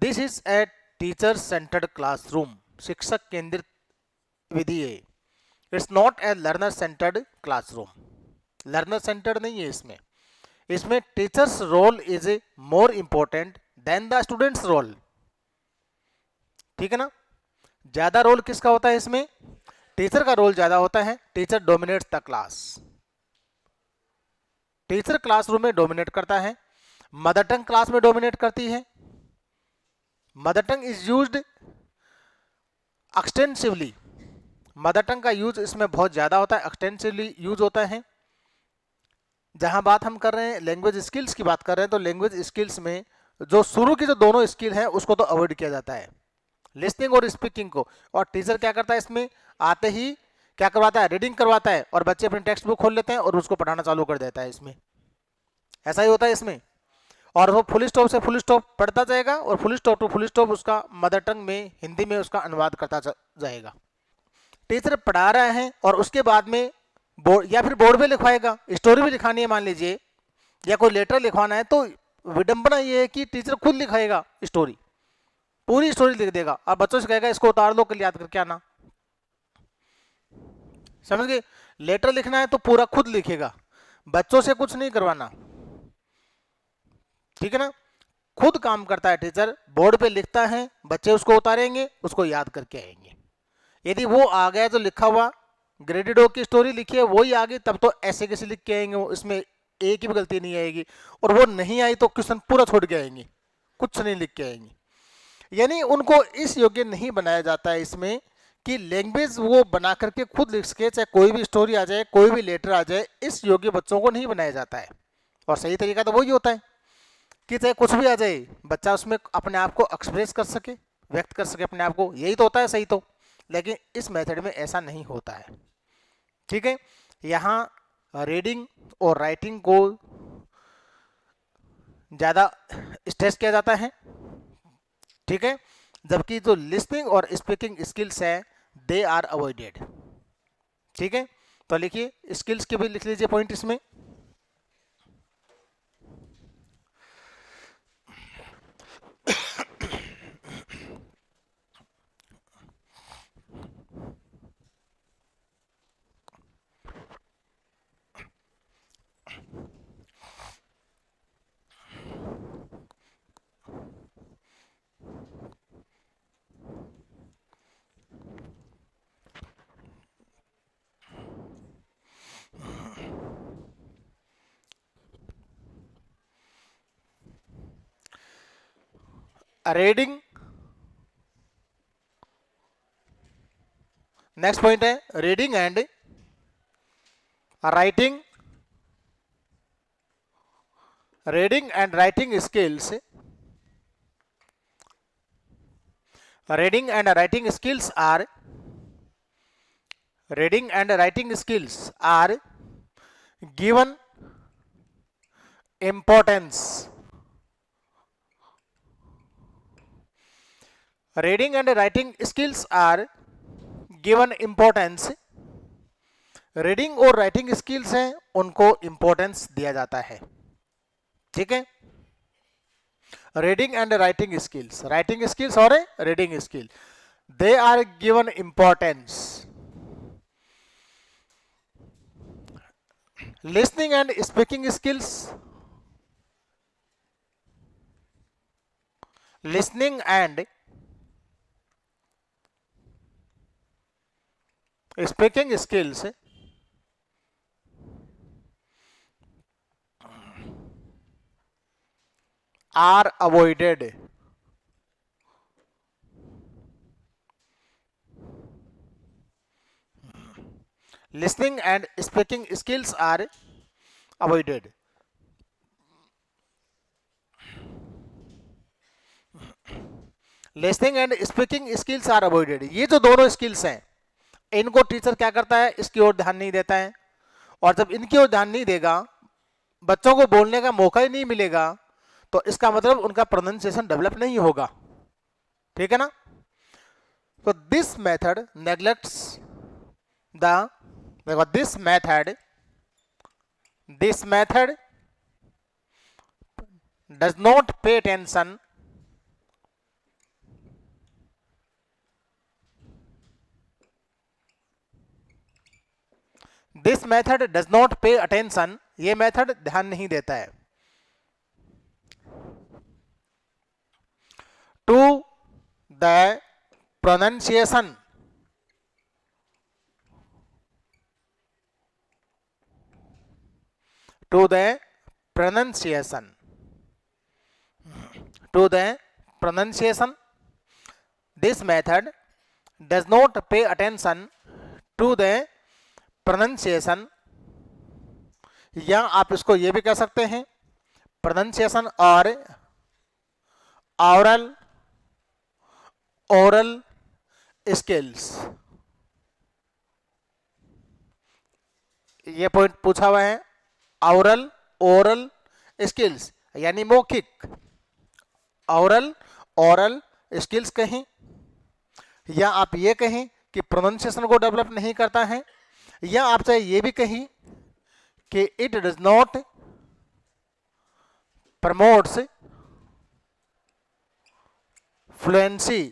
S1: This is a teacher centred classroom, शिक्षक केंद्रित विधि है। It's not a learner centred classroom, learner centred नहीं है इसमें। इसमें teacher's role is more important than the student's role, ठीक है ना। ज्यादा रोल किसका होता है इसमें, टीचर का रोल ज्यादा होता है। Teacher dominates the class, teacher classroom में डोमिनेट करता है। मदर टंग क्लास में डोमिनेट करती है। Mother tongue is used extensively, mother tongue का यूज इसमें बहुत ज्यादा होता है, एक्सटेंसिवली यूज होता है। जहां बात हम कर रहे हैं लैंग्वेज स्किल्स की बात कर रहे हैं, तो लैंग्वेज स्किल्स में जो शुरू की जो दोनों स्किल है उसको तो अवॉइड किया जाता है, लिसनिंग और स्पीकिंग को। और टीचर क्या करता है इसमें आते ही क्या करवाता है, रीडिंग करवाता है और बच्चे अपनी टेक्स्ट बुक खोल लेते हैं और उसको पढ़ाना चालू कर देता है। इसमें ऐसा ही होता है इसमें। और वो फुल स्टॉप से फुल स्टॉप पढ़ता जाएगा और full stop to full stop उसका मदर टंग में हिंदी में उसका अनुवाद करता जाएगा। टीचर पढ़ा रहे हैं और उसके बाद में बोर्ड या फिर बोर्ड पे लिखवाएगा। स्टोरी भी लिखानी है मान लीजिए, या कोई लेटर लिखवाना है, तो विडंबना ये है कि टीचर खुद लिखाएगा स्टोरी, पूरी स्टोरी लिख देगा और बच्चों से कहेगा इसको उतार लो, कल याद करके आना। समझ गए। लेटर लिखना है तो पूरा खुद लिखेगा, बच्चों से कुछ नहीं करवाना, ठीक है ना। खुद काम करता है टीचर, बोर्ड पे लिखता है, बच्चे उसको उतारेंगे, उसको याद करके आएंगे। यदि वो आ गया तो लिखा हुआ ग्रेडेड की स्टोरी लिखी है वही आ गई, तब तो ऐसे कैसे लिख के आएंगे, वो इसमें एक ही भी गलती नहीं आएगी। और वो नहीं आई तो क्वेश्चन पूरा छोड़ के आएंगे, कुछ नहीं लिख के आएंगे। यानी उनको इस योग्य नहीं बनाया जाता है इसमें कि लैंग्वेज वो बना करके खुद लिख सके, चाहे कोई भी स्टोरी आ जाए, कोई भी लेटर आ जाए, इस योग्य बच्चों को नहीं बनाया जाता है। और सही तरीका तो वही होता है कि चाहे कुछ भी आ जाए, बच्चा उसमें अपने आप को एक्सप्रेस कर सके, व्यक्त कर सके अपने आप को, यही तो होता है सही तो। लेकिन इस मेथड में ऐसा नहीं होता है, ठीक है। यहाँ रीडिंग और राइटिंग को ज़्यादा स्ट्रेस किया जाता है, ठीक है, जबकि जो लिसनिंग और स्पीकिंग स्किल्स है दे आर अवॉइडेड, ठीक है। तो लिखिए स्किल्स के भी लिख लीजिए पॉइंट इसमें। रीडिंग, नेक्स्ट पॉइंट है reading and writing, reading and writing skills, reading and writing skills are given importance. Reading and writing skills are given importance. Reading और राइटिंग स्किल्स हैं उनको इंपॉर्टेंस दिया जाता है, ठीक है। रीडिंग एंड राइटिंग स्किल्स और reading skill they are given importance. Listening and speaking skills, listening and speaking skills are avoided. Listening and speaking skills are avoided. Listening and speaking skills are avoided. ये जो दोनों skills हैं इनको teacher क्या करता है, इसकी ओर ध्यान नहीं देता है। और जब इनकी ओर ध्यान नहीं देगा, बच्चों को बोलने का मौका ही नहीं मिलेगा, तो इसका मतलब उनका प्रोनाउंसिएशन डेवलप नहीं होगा, ठीक है ना। So this method neglects देखो this method does not pay attention this method does not pay attention, ये मेथड ध्यान नहीं देता है to the pronunciation to the pronunciation this method does not pay attention to the pronunciation, या आप इसको ये भी कह सकते हैं pronunciation और oral skills। ये पॉइंट पूछा हुआ है, ओरल स्किल्स यानी मौखिक, ओरल स्किल्स कहें, या आप ये कहें कि प्रोनाउंसिएशन को डेवलप नहीं करता है, या आप चाहे ये भी कहें कि it does not promotes fluency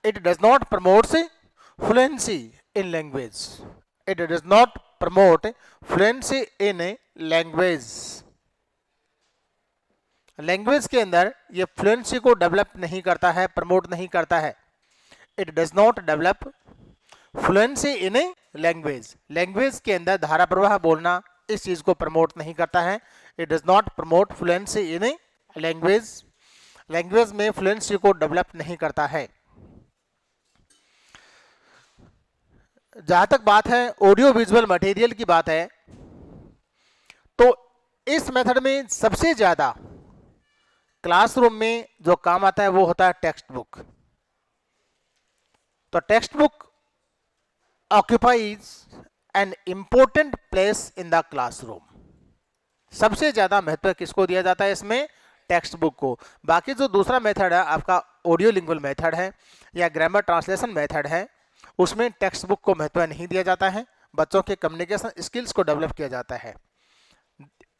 S1: it does not promote fluency in language, it does not promote fluency in language, language के अंदर ये फ्लुएंसी को डेवलप नहीं करता है, प्रमोट नहीं करता है। It does not develop fluency in language, language के अंदर धारा प्रवाह बोलना इस चीज को प्रमोट नहीं करता है। It does not promote fluency in language, language में फ्लुएंसी को डेवलप नहीं करता है। जहां तक बात है ऑडियो विजुअल मटेरियल की बात है, तो इस मेथड में सबसे ज्यादा क्लासरूम में जो काम आता है वो होता है टेक्स्ट बुक। तो text book occupies an important place in the classroom, सबसे ज्यादा महत्व किसको दिया जाता है इसमें? टेक्स्ट बुक को। बाकी जो दूसरा मेथड है आपका ऑडियो लिंगुअल मेथड है या ग्रामर ट्रांसलेशन मेथड है, उसमें टेक्स्ट बुक को महत्व नहीं दिया जाता है, बच्चों के कम्युनिकेशन स्किल्स को डेवलप किया जाता है।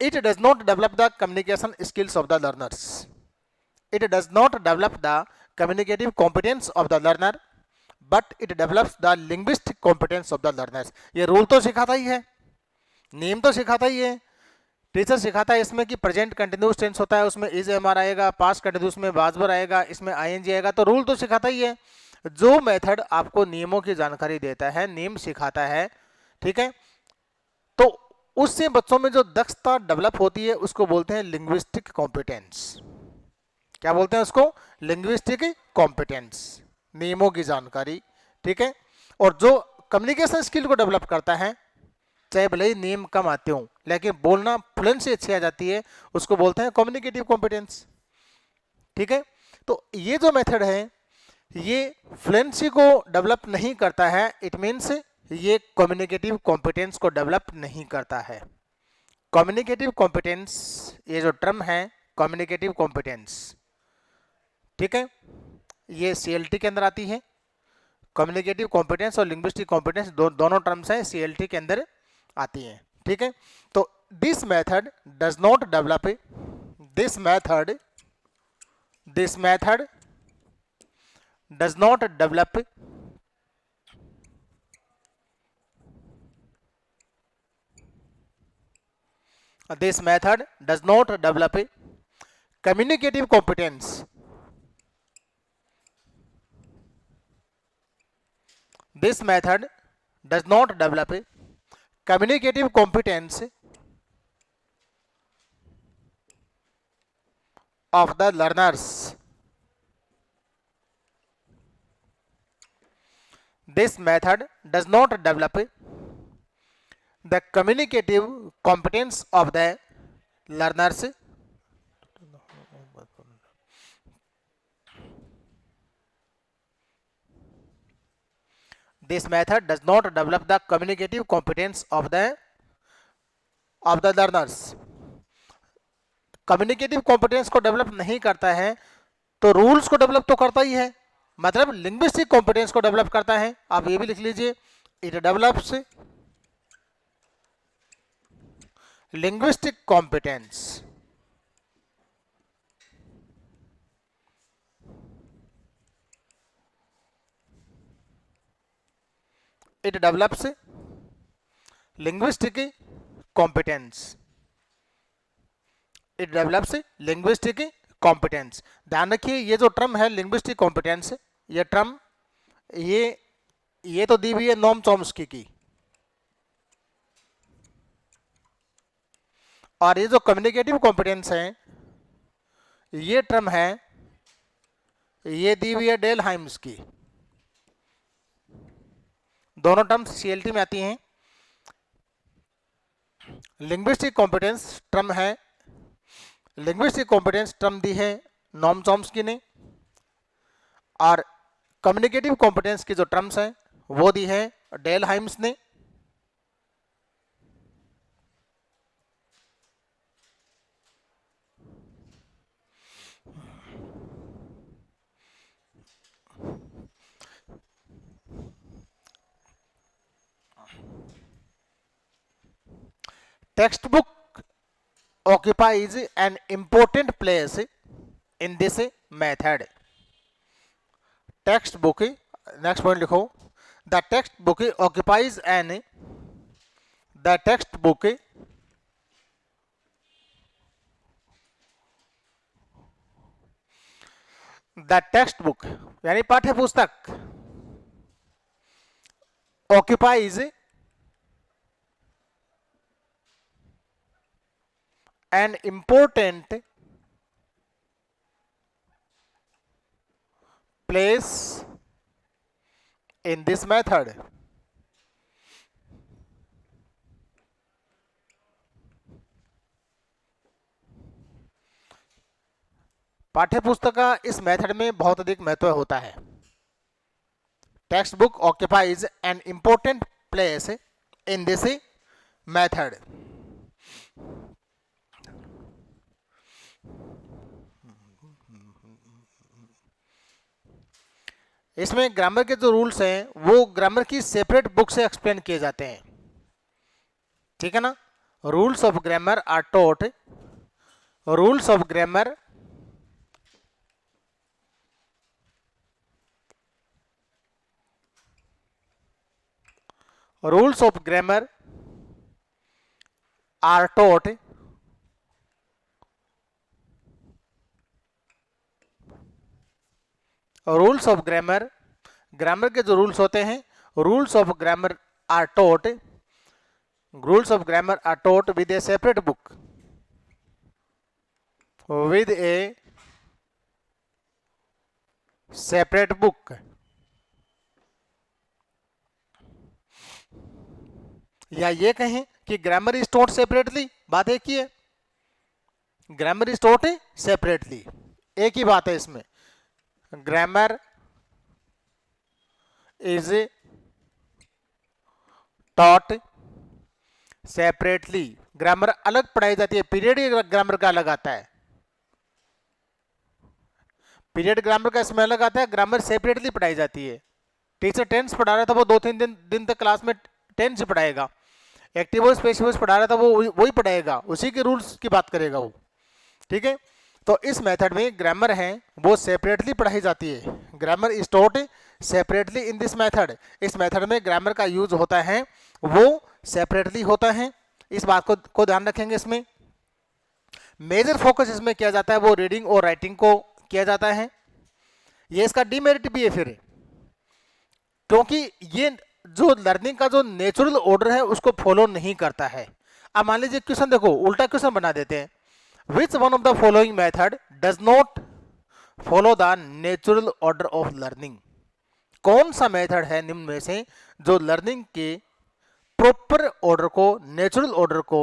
S1: It does not develop the communication skills of the learners, it does not develop the communicative competence of the learner, but it develops the linguistic competence of the learners. ये rule तो सिखाता ही है, name तो सिखाता ही है, teacher सिखाता है इसमें कि प्रेजेंट कंटिन्यूस टेंस होता है, उसमें इज एम आर आएगा, पास्ट कंटिन्यूस में वाज वर आएगा, इसमें आईएनजी आएगा, तो रूल तो सिखाता ही है। जो मेथड आपको नियमों की जानकारी देता है, नियम सिखाता है, ठीक है, तो उससे बच्चों में जो दक्षता डेवलप होती है उसको बोलते हैं लिंग्विस्टिक कॉम्पिटेंस। क्या बोलते हैं उसको? लिंग्विस्टिक कॉम्पिटेंस, नियमों की जानकारी, ठीक है। और जो कम्युनिकेशन स्किल को डेवलप करता है, चाहे भले ही नियम कम आते हो लेकिन बोलना फ्लुएंसी अच्छी आ जाती है, उसको बोलते हैं कम्युनिकेटिव कॉम्पिटेंस, ठीक है। तो ये जो मेथड है ये फ्लुएंसी को डेवलप नहीं करता है, इट मीन्स ये कम्युनिकेटिव कॉम्पिटेंस को डेवलप नहीं करता है। कम्युनिकेटिव कॉम्पिटेंस, ये जो टर्म है कम्युनिकेटिव कॉम्पिटेंस, ठीक है, ये सीएलटी के अंदर आती है। कम्युनिकेटिव कॉम्पिटेंस और लिंग्विस्टिक कॉम्पिटेंस दोनों टर्म्स हैं, सीएलटी के अंदर आती हैं, ठीक है। तो this method does not develop, this method does not develop this method does not develop communicative competence, this method does not develop communicative competence of the learners, this method does not develop the communicative competence of the learners, this method does not develop the communicative competence of the learners, communicative competence को develop नहीं करता है तो rules को develop तो करता ही है, मतलब लिंग्विस्टिक कॉम्पिटेंस को डेवलप करता है। आप ये भी लिख लीजिए, it develops linguistic competence. It develops linguistic competence. It develops linguistic competence. ध्यान रखिए ये जो टर्म है लिंग्विस्टिक कॉम्पिटेंस, ये टर्म ये तो दी हुई है नोम चॉम्स्की की, और ये जो कम्युनिकेटिव कॉम्पिटेंस है ये टर्म है ये दी हुई है डेल हाइम्स की। दोनों टर्म्स सीएलटी में आती हैं। लिंग्विस्टिक कॉम्पिटेंस टर्म है, लिंग्विस्टिक कॉम्पिटेंस टर्म दी है नोम चॉम्स्की ने, और कम्युनिकेटिव कॉम्पिटेंस की जो टर्म्स हैं वो दी है डेल हाइम्स ने। Textbook occupies an important place in this method. Textbook, next point लिखो, the textbook occupies an, the textbook the textbook यानी पाठ्य पुस्तक occupies an important place in this method. पाठ्य पुस्तक का इस method में बहुत अधिक महत्व होता है। Text book occupies an important place in this method. इसमें ग्रामर के जो रूल्स हैं वो ग्रामर की सेपरेट बुक से एक्सप्लेन किए जाते हैं, ठीक है ना। Rules of grammar are taught, rules of grammar rules of grammar are taught rules of grammar, grammar के जो रूल्स होते हैं rules of grammar are taught, rules of grammar are taught with a separate book, with a separate book. या ये कहें कि grammar is taught separately, बात एक ही है, ग्रामर इज टॉट सेपरेटली, एक ही बात है इसमें। Grammar is taught separately, grammar अलग पढ़ाई जाती है, पीरियड ग्रामर का अलग आता है, पीरियड ग्रामर का इसमें अलग आता है, ग्रामर सेपरेटली पढ़ाई जाती है। टीचर टेंस पढ़ा रहा था वो 2-3 दिन तक क्लास में टेंस ही पढ़ाएगा, एक्टिव वॉइस पैसिव वॉइस पढ़ा रहा था वो वही पढ़ाएगा, उसी के रूल्स की बात करेगा वो, ठीक है। तो इस मेथड में ग्रामर है वो सेपरेटली पढ़ाई जाती है, grammar is taught separately in this method. इस मेथड में ग्रामर का यूज होता है वो सेपरेटली होता है, इस बात को ध्यान रखेंगे। इसमें मेजर फोकस इसमें किया जाता है वो रीडिंग और राइटिंग को किया जाता है। ये इसका डीमेरिट भी है फिर, क्योंकि ये जो लर्निंग का जो नेचुरल ऑर्डर है उसको फॉलो नहीं करता है। अब मान लीजिए क्वेश्चन देखो, उल्टा क्वेश्चन बना देते हैं, Which one of the following method does not follow the natural order of learning? कौन सा मेथड है निम्न में से जो लर्निंग के प्रॉपर ऑर्डर को, नेचुरल ऑर्डर को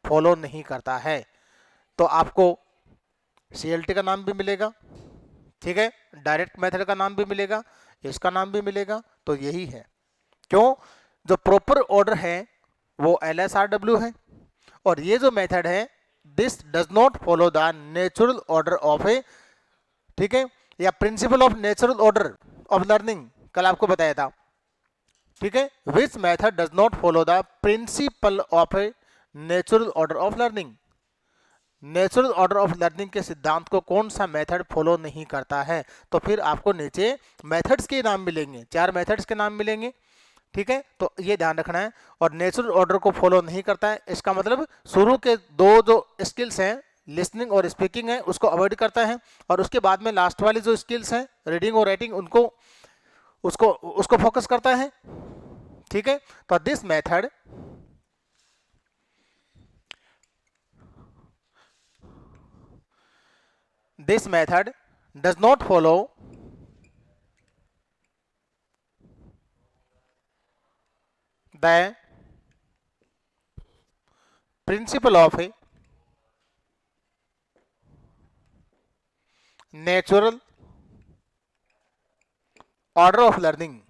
S1: फॉलो नहीं करता है? तो आपको सीएलटी का नाम भी मिलेगा, ठीक है, डायरेक्ट मेथड का नाम भी मिलेगा, इसका नाम भी मिलेगा। तो यही है, क्यों, जो प्रॉपर ऑर्डर है वो LSRW है, और ये जो मेथड है this does not follow the natural order of a, ठीक है, या principle of natural order of learning, कल आपको बताया था, ठीक है। Which method does not follow the principle of a natural order of learning, natural order of learning के सिद्धांत को कौन सा मेथड फॉलो नहीं करता है। तो फिर आपको नीचे मेथड्स के नाम मिलेंगे, 4 मेथड्स के नाम मिलेंगे, ठीक है, तो ये ध्यान रखना है। और नेचुरल ऑर्डर को फॉलो नहीं करता है, इसका मतलब शुरू के 2 जो स्किल्स हैं लिसनिंग और स्पीकिंग है उसको अवॉइड करता है, और उसके बाद में लास्ट वाली जो स्किल्स हैं रीडिंग और राइटिंग उनको उसको फोकस करता है, ठीक है। तो this method does not follow the principle of a natural order of learning.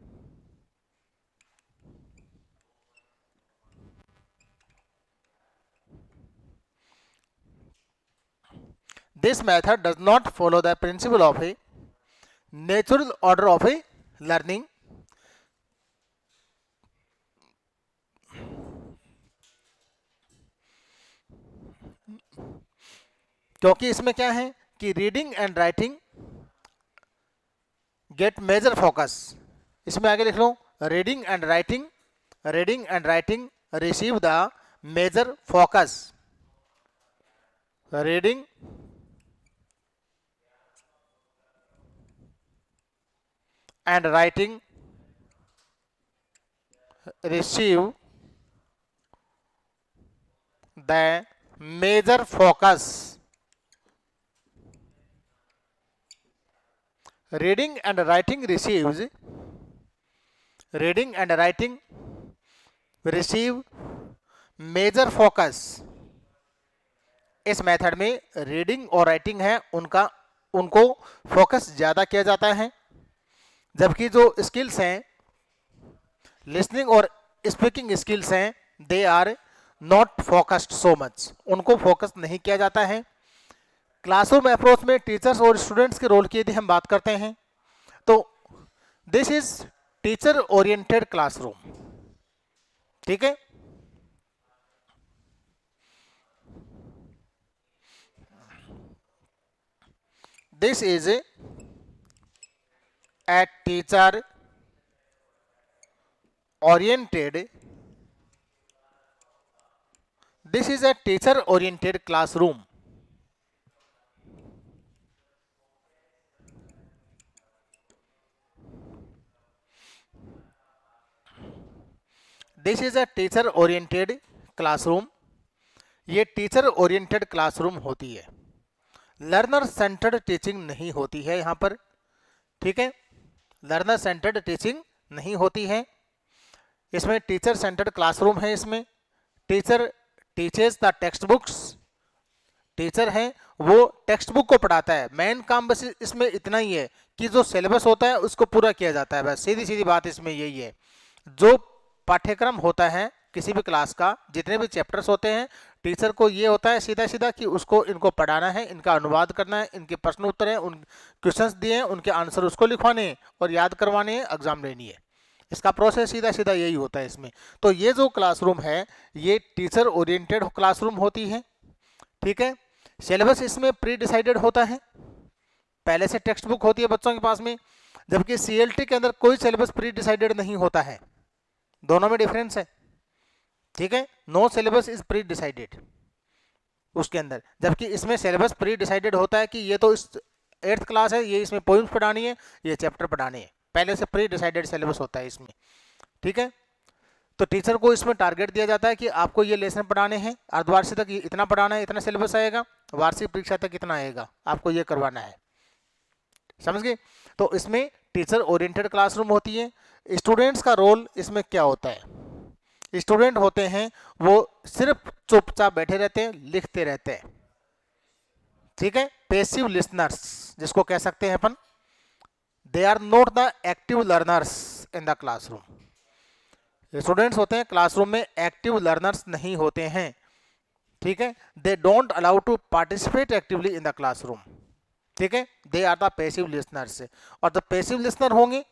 S1: This method does not follow the principle of a natural order of a learning. क्योंकि इसमें क्या है कि reading and writing get major focus, इसमें आगे लिख लो reading and writing receive the major focus, reading and writing receive the major focus, reading and writing receive major focus। इस मेथड में रीडिंग और राइटिंग है उनको फोकस ज्यादा किया जाता है, जबकि जो स्किल्स हैं लिसनिंग और स्पीकिंग स्किल्स हैं they are not focused so much, उनको फोकस नहीं किया जाता है। क्लासरूम अप्रोच में टीचर्स और स्टूडेंट्स के रोल की यदि हम बात करते हैं तो this is teacher oriented classroom, ठीक है। This is a teacher oriented, this is a teacher oriented classroom, this is a teacher oriented classroom, ये टीचर ओरिएंटेड क्लासरूम होती है, लर्नर सेंटर्ड टीचिंग नहीं होती है यहाँ पर, ठीक है, लर्नर सेंटर्ड टीचिंग नहीं होती है। इसमें टीचर सेंटर्ड क्लासरूम है, इसमें teacher teaches the text books, teacher है वो टेक्स्ट बुक को पढ़ाता है, मेन काम बस इसमें इतना ही है कि जो सिलेबस होता है उसको पूरा किया जाता है, बस सीधी सीधी बात इसमें यही है। जो पाठ्यक्रम होता है किसी भी क्लास का, जितने भी चैप्टर्स होते हैं, टीचर को ये होता है सीधा सीधा कि इनको पढ़ाना है, इनका अनुवाद करना है, इनके प्रश्न उत्तर हैं, उन क्वेश्चंस दिए हैं उनके आंसर उसको लिखवाने हैं और याद करवाने हैं, एग्जाम लेनी है, इसका प्रोसेस सीधा सीधा यही होता है इसमें। तो ये जो क्लासरूम है ये टीचर ओरिएंटेड क्लासरूम होती है, ठीक है। सिलेबस इसमें प्री डिसाइडेड होता है, पहले से टेक्स्ट बुक होती है बच्चों के पास में, जबकि सीएलटी के अंदर कोई सिलेबस प्री डिसाइडेड नहीं होता है, दोनों में डिफरेंस है, ठीक है। No syllabus is pre decided उसके अंदर, जबकि इसमें सिलेबस प्री डिसाइडेड होता है कि ये तो इस 8th क्लास है, ये इसमें पोइम्स पढ़ानी है, ये चैप्टर पढ़ाने हैं, पहले से प्री डिसाइडेड सिलेबस होता है इसमें, ठीक है। तो टीचर को इसमें टारगेट दिया जाता है कि आपको ये लेसन पढ़ाने हैं, अर्धवार्षिक तक इतना पढ़ाना है, इतना सिलेबस आएगा, वार्षिक परीक्षा तक इतना आएगा, आपको ये करवाना है, समझ गए। तो इसमें टीचर ओरिएंटेड क्लासरूम होती है। स्टूडेंट्स का रोल इसमें क्या होता है, स्टूडेंट होते हैं वो सिर्फ चुपचाप बैठे रहते हैं, लिखते रहते हैं, ठीक है, पैसिव लिसनर्स जिसको कह सकते हैं अपन, they are not the active learners in the classroom. Students होते हैं क्लासरूम में एक्टिव लर्नर्स नहीं होते हैं, ठीक है, they don't allow to participate actively in the classroom, ठीक है, they are the passive listeners. और जब पैसिव लिसनर होंगे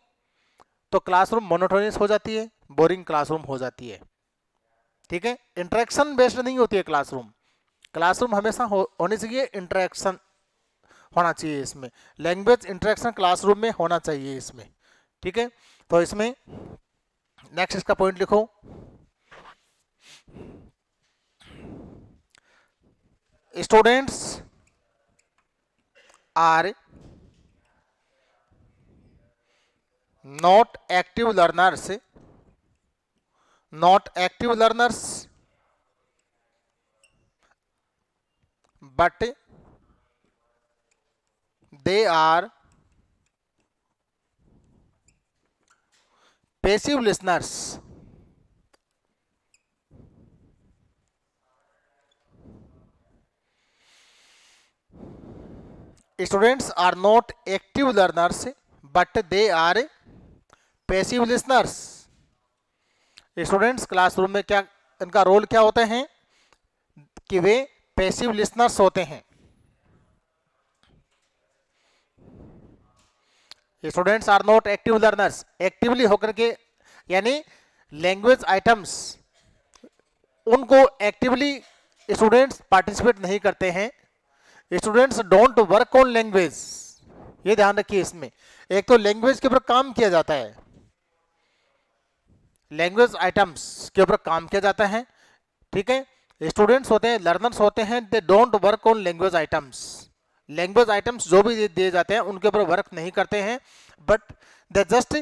S1: तो क्लासरूम मोनोटोनियस हो जाती है, बोरिंग क्लासरूम हो जाती है, ठीक है। इंटरेक्शन बेस्ड नहीं होती है क्लासरूम, क्लासरूम हमेशा होनी चाहिए इंटरेक्शन होना चाहिए इसमें, लैंग्वेज इंटरेक्शन क्लासरूम में होना चाहिए इसमें, ठीक है। तो इसमें नेक्स्ट इसका पॉइंट लिखो, students are not active learners, not active learners, but they are passive listeners. Students are not active learners, but they are passive listeners. Students classroom में क्या इनका रोल क्या होते हैं कि वे पैसिव लिसनर्स होते हैं। Students are not active learners, actively होकर के यानी लैंग्वेज आइटम्स उनको एक्टिवली स्टूडेंट्स पार्टिसिपेट नहीं करते हैं। Students don't work on language, ये ध्यान रखिए इसमें, एक तो लैंग्वेज के ऊपर काम किया जाता है, लैंग्वेज आइटम्स के ऊपर काम किया जाता है, ठीक है। स्टूडेंट्स होते हैं, लर्नर्स होते हैं, they don't work on language items, language items जो भी दिए जाते हैं उनके ऊपर वर्क नहीं करते हैं, but they just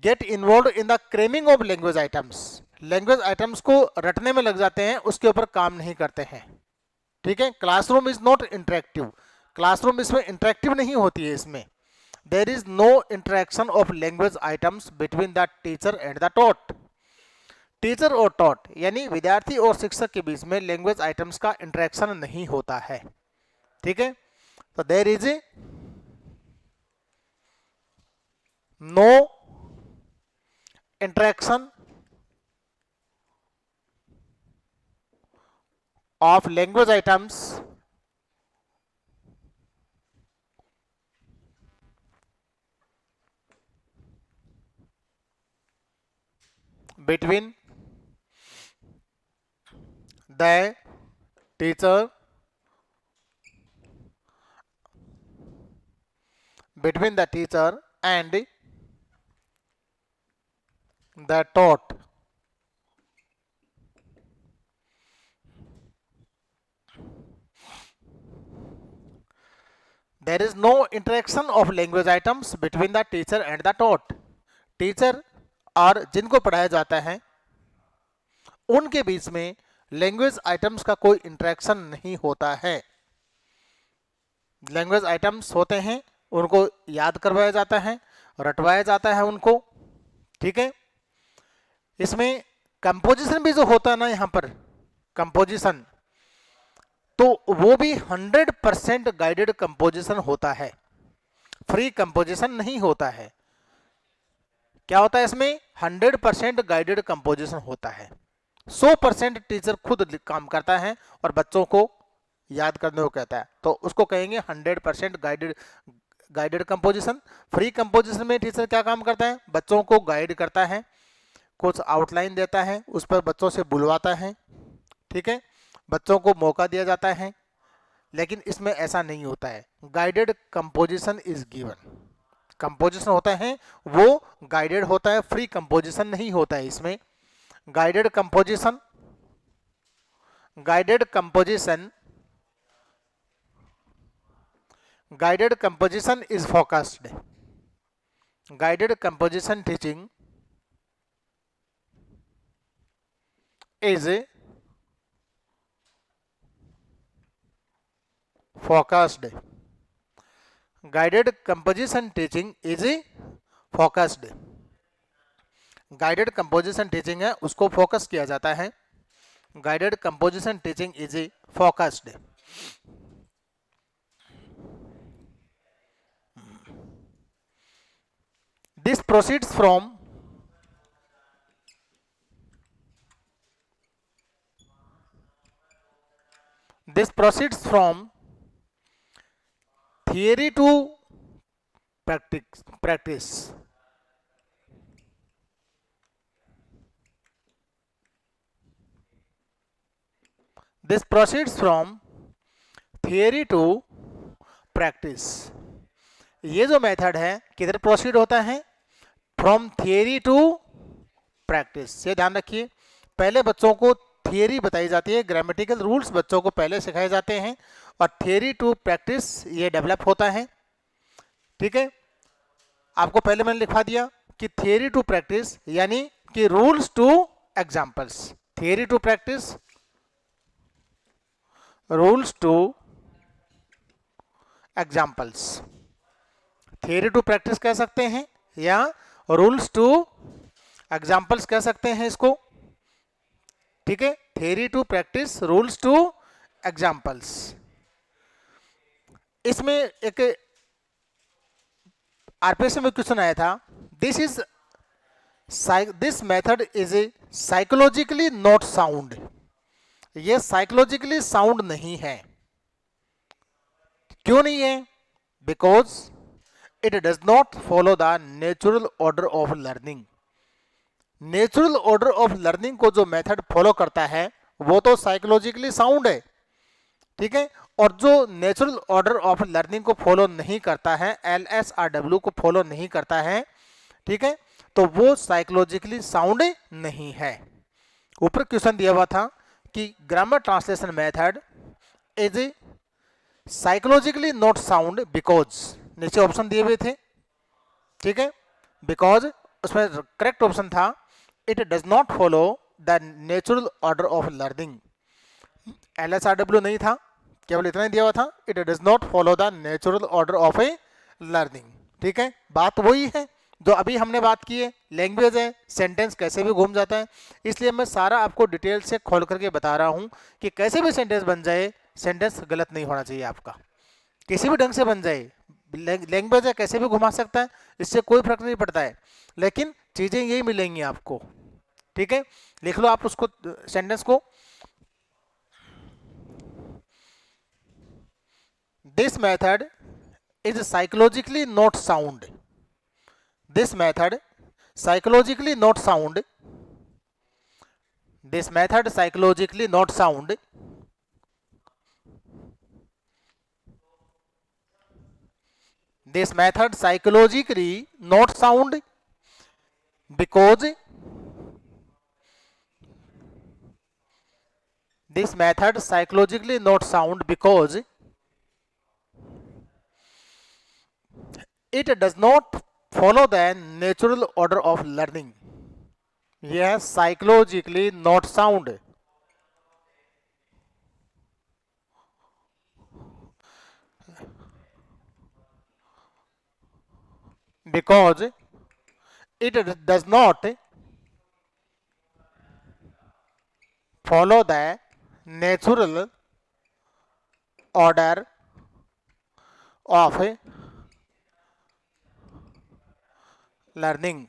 S1: get involve in the cramming of language items, language items को रटने में लग जाते हैं, उसके ऊपर काम नहीं करते हैं, ठीक है। Classroom is not interactive, classroom इसमें इंटरेक्टिव नहीं होती है, इसमें there is no interaction of language items between the teacher and the taught, teacher और टॉट यानी विद्यार्थी और शिक्षक के बीच में लैंग्वेज आइटम्स का इंटरेक्शन नहीं होता है, ठीक है। तो there is no interaction of language items between the teacher and the taught, there is no interaction of language items between the teacher and the taught, teacher और जिनको पढ़ाया जाता है उनके बीच में लैंग्वेज आइटम्स का कोई इंटरेक्शन नहीं होता है। लैंग्वेज आइटम्स होते हैं उनको याद करवाया जाता है, रटवाया जाता है उनको, ठीक है। इसमें कंपोजिशन भी जो होता है ना, यहाँ पर कंपोजिशन, तो वो भी 100% गाइडेड कंपोजिशन होता है, फ्री कंपोजिशन नहीं होता है। क्या होता है इसमें? 100% गाइडेड कंपोजिशन होता है। 100% टीचर खुद काम करता है और बच्चों को याद करने को कहता है, तो उसको कहेंगे 100% गाइडेड कंपोजिशन। फ्री कंपोजिशन में टीचर क्या काम करता है? बच्चों को गाइड करता है, कुछ आउटलाइन देता है, उस पर बच्चों से बुलवाता है, ठीक है, बच्चों को मौका दिया जाता है। लेकिन इसमें ऐसा नहीं होता है, guided composition is given. Composition होता है वो गाइडेड होता है, फ्री कंपोजिशन नहीं होता है इसमें। Guided composition is focused. Guided composition teaching is focused. Guided composition teaching is focused. Guided composition teaching है उसको फोकस किया जाता है। Guided composition teaching is focused. This proceeds from this proceeds from theory to practice this proceeds from theory to practice. ये जो method है किधर proceed होता है? From theory to practice. ये ध्यान रखिए, पहले बच्चों को थियरी बताई जाती है, ग्रामेटिकल रूल्स बच्चों को पहले सिखाए जाते हैं और थियरी टू प्रैक्टिस ये डेवलप होता है। ठीक है, आपको पहले मैंने लिखवा दिया कि थियरी टू प्रैक्टिस यानी कि rules to examples. Theory to practice, rules to examples. Theory to practice कह सकते हैं या रूल्स टू एग्जांपल्स कह सकते हैं इसको। ठीक है, theory to practice, rules to examples. इसमें एक आरपीएससी में क्वेश्चन आया था, this method is a psychologically not sound. ये साइकोलॉजिकली साउंड नहीं है। क्यों नहीं है? Because it does not follow the natural order of learning. Natural order of learning को जो मेथड फॉलो करता है वो तो साइकोलॉजिकली साउंड है। ठीक है, और जो नेचुरल ऑर्डर ऑफ लर्निंग को फॉलो नहीं करता है, LSRW को फॉलो नहीं करता है, ठीक है, तो वो साइकोलॉजिकली साउंड नहीं है। ऊपर क्वेश्चन दिया हुआ था कि grammar translation method is psychologically not sound because, नीचे ऑप्शन दिए हुए थे। ठीक है, बिकॉज उसमें करेक्ट ऑप्शन था it does not follow the natural order of learning. LSRW नहीं था, केवल इतना ही दिया हुआ था, it does not follow the natural order of A learning. ठीक है, बात वही है जो अभी हमने बात की है, लैंग्वेज है, सेंटेंस कैसे भी घूम जाता है, इसलिए मैं सारा आपको डिटेल से खोल करके बता रहा हूं कि कैसे भी सेंटेंस बन जाए, सेंटेंस गलत नहीं होना चाहिए आपका, किसी भी ढंग से बन जाए। लैंग्वेज है, कैसे भी घुमा सकता है, इससे कोई फर्क नहीं पड़ता है, लेकिन चीजें यही मिलेंगी आपको। ठीक है, लिख लो आप उसको, सेंटेंस को। This method is psychologically not sound. This method psychologically not sound. This method psychologically not sound. This method psychologically not sound because this method psychologically not sound because it does not follow the natural order of learning. यह psychologically not sound, because it does not follow the natural order of learning.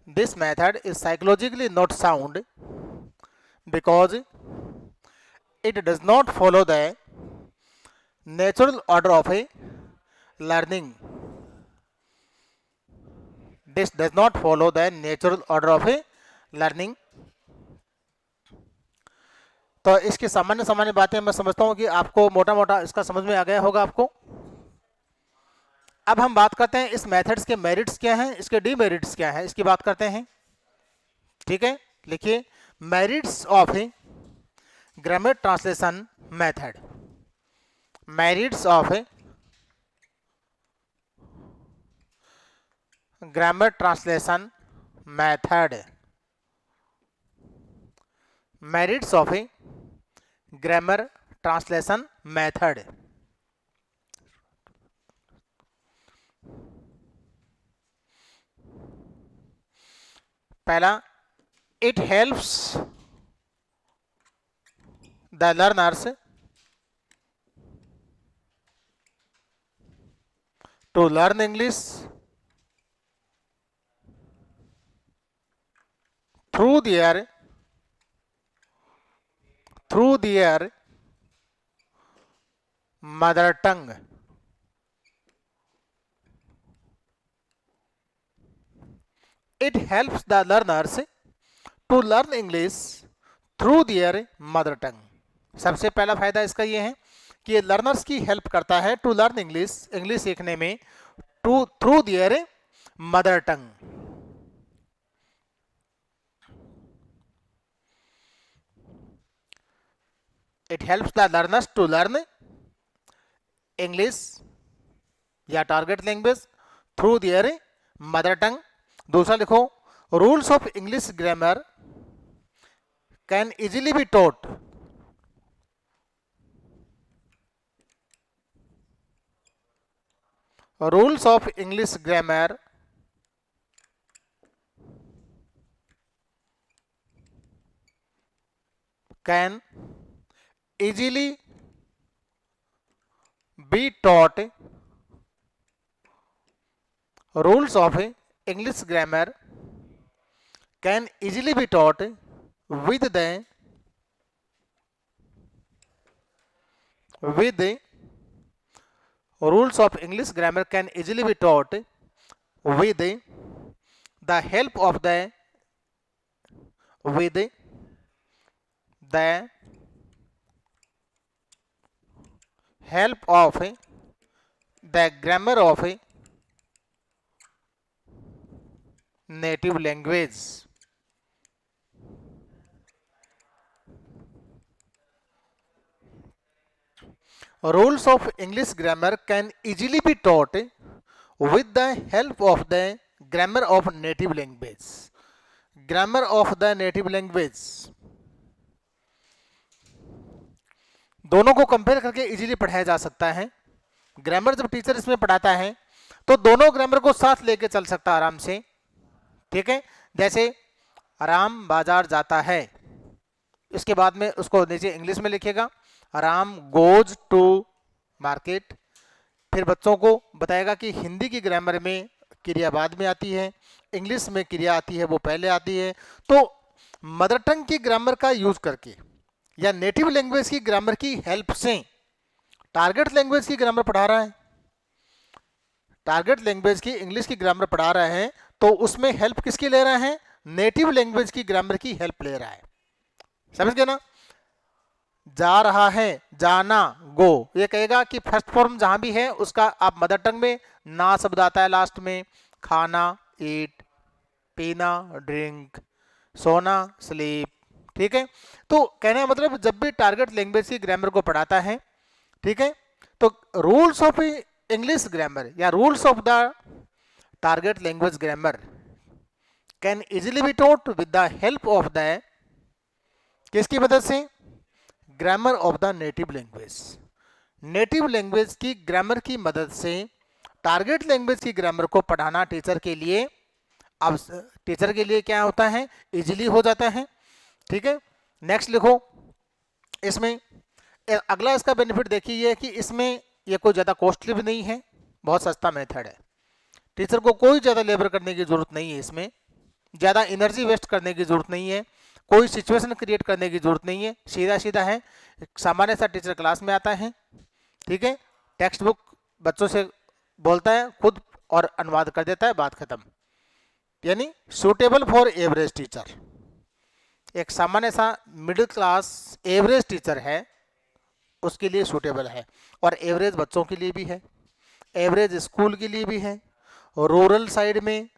S1: This method is psychologically not sound because it does not follow the natural order of a learning. This does not follow the natural order of a learning. तो इसकी सामान्य सामान्य बातें मैं समझता हूं कि आपको मोटा मोटा इसका समझ में आ गया होगा आपको। अब हम बात करते हैं इस मेथड्स के मेरिट्स क्या हैं, इसके डीमेरिट्स क्या हैं, इसकी बात करते हैं। ठीक है, लिखिए merits of grammar translation method. Merits of grammar translation method. Merits of grammar translation method. पहला, it helps the learners to learn English through through their mother tongue. It helps the learners to learn English through their mother tongue. सबसे पहला फायदा इसका ये है कि ये learners की हेल्प करता है टू लर्न इंग्लिश, इंग्लिश सीखने में, to through their mother tongue. It helps the learners to learn English या target language through their mother tongue. दूसरा लिखो, rules of English grammar can easily be taught. Rules of English grammar can easily be taught। rules of English grammar can easily be taught with the rules of English grammar can easily be taught with the help of with the help of the grammar of native language। Rules of English grammar can easily be taught with the help of the grammar of native language। Grammar of the native language दोनों को compare करके easily पढ़ाया जा सकता है। Grammar जब teacher इसमें पढ़ाता है तो दोनों ग्रामर को साथ लेके चल सकता है आराम से, ठीक है। जैसे राम बाजार जाता है, इसके बाद में उसको नीचे इंग्लिश में लिखेगा राम गोज टू मार्केट। फिर बच्चों को बताएगा कि हिंदी की ग्रामर में क्रिया बाद में आती है, इंग्लिश में क्रिया आती है वो पहले आती है। तो मदर टंग की ग्रामर का यूज करके या नेटिव लैंग्वेज की ग्रामर की हेल्प से टारगेट लैंग्वेज की ग्रामर पढ़ा रहा है, टारगेट लैंग्वेज की इंग्लिश की ग्रामर पढ़ा रहा है, तो उसमें हेल्प किसकी ले रहा है? नेटिव लैंग्वेज की ग्रामर की हेल्प ले रहा है। समझ गए ना? जा रहा है, जाना, गो, ये कहेगा कि फर्स्ट फॉर्म जहां भी है उसका आप मदर टंग में ना शब्द आता है लास्ट में, खाना ईट, पीना ड्रिंक, सोना स्लीप, ठीक है। तो कहने का मतलब जब भी टारगेट लैंग्वेज की ग्रामर को पढ़ाता है, ठीक है, तो रूल्स ऑफ इंग्लिश ग्रामर या rules of the target language grammar can easily be taught with the help of the, किसकी मदद से? Grammar of the native language. Native language की ग्रामर की मदद से टारगेट लैंग्वेज की ग्रामर को पढ़ाना टीचर के लिए, अब टीचर के लिए क्या होता है? इजीली हो जाता है, ठीक है। नेक्स्ट लिखो, इसमें अगला इसका बेनिफिट देखिए ये कि इसमें ये कोई ज़्यादा कॉस्टली भी नहीं है, बहुत सस्ता मेथड है। टीचर को कोई ज़्यादा लेबर करने की ज़रूरत नहीं है, इसमें ज़्यादा एनर्जी वेस्ट करने की ज़रूरत नहीं है, कोई सिचुएशन क्रिएट करने की ज़रूरत नहीं है, सीधा सीधा है। सामान्य सा टीचर क्लास में आता है, ठीक है, टेक्स्ट बुक बच्चों से बोलता है खुद और अनुवाद कर देता है, बात खत्म। यानी सूटेबल फॉर एवरेज टीचर, एक सामान्य सा मिडिल क्लास एवरेज टीचर है उसके लिए सूटेबल है, और एवरेज बच्चों के लिए भी है, एवरेज स्कूल के लिए भी है। रूरल साइड में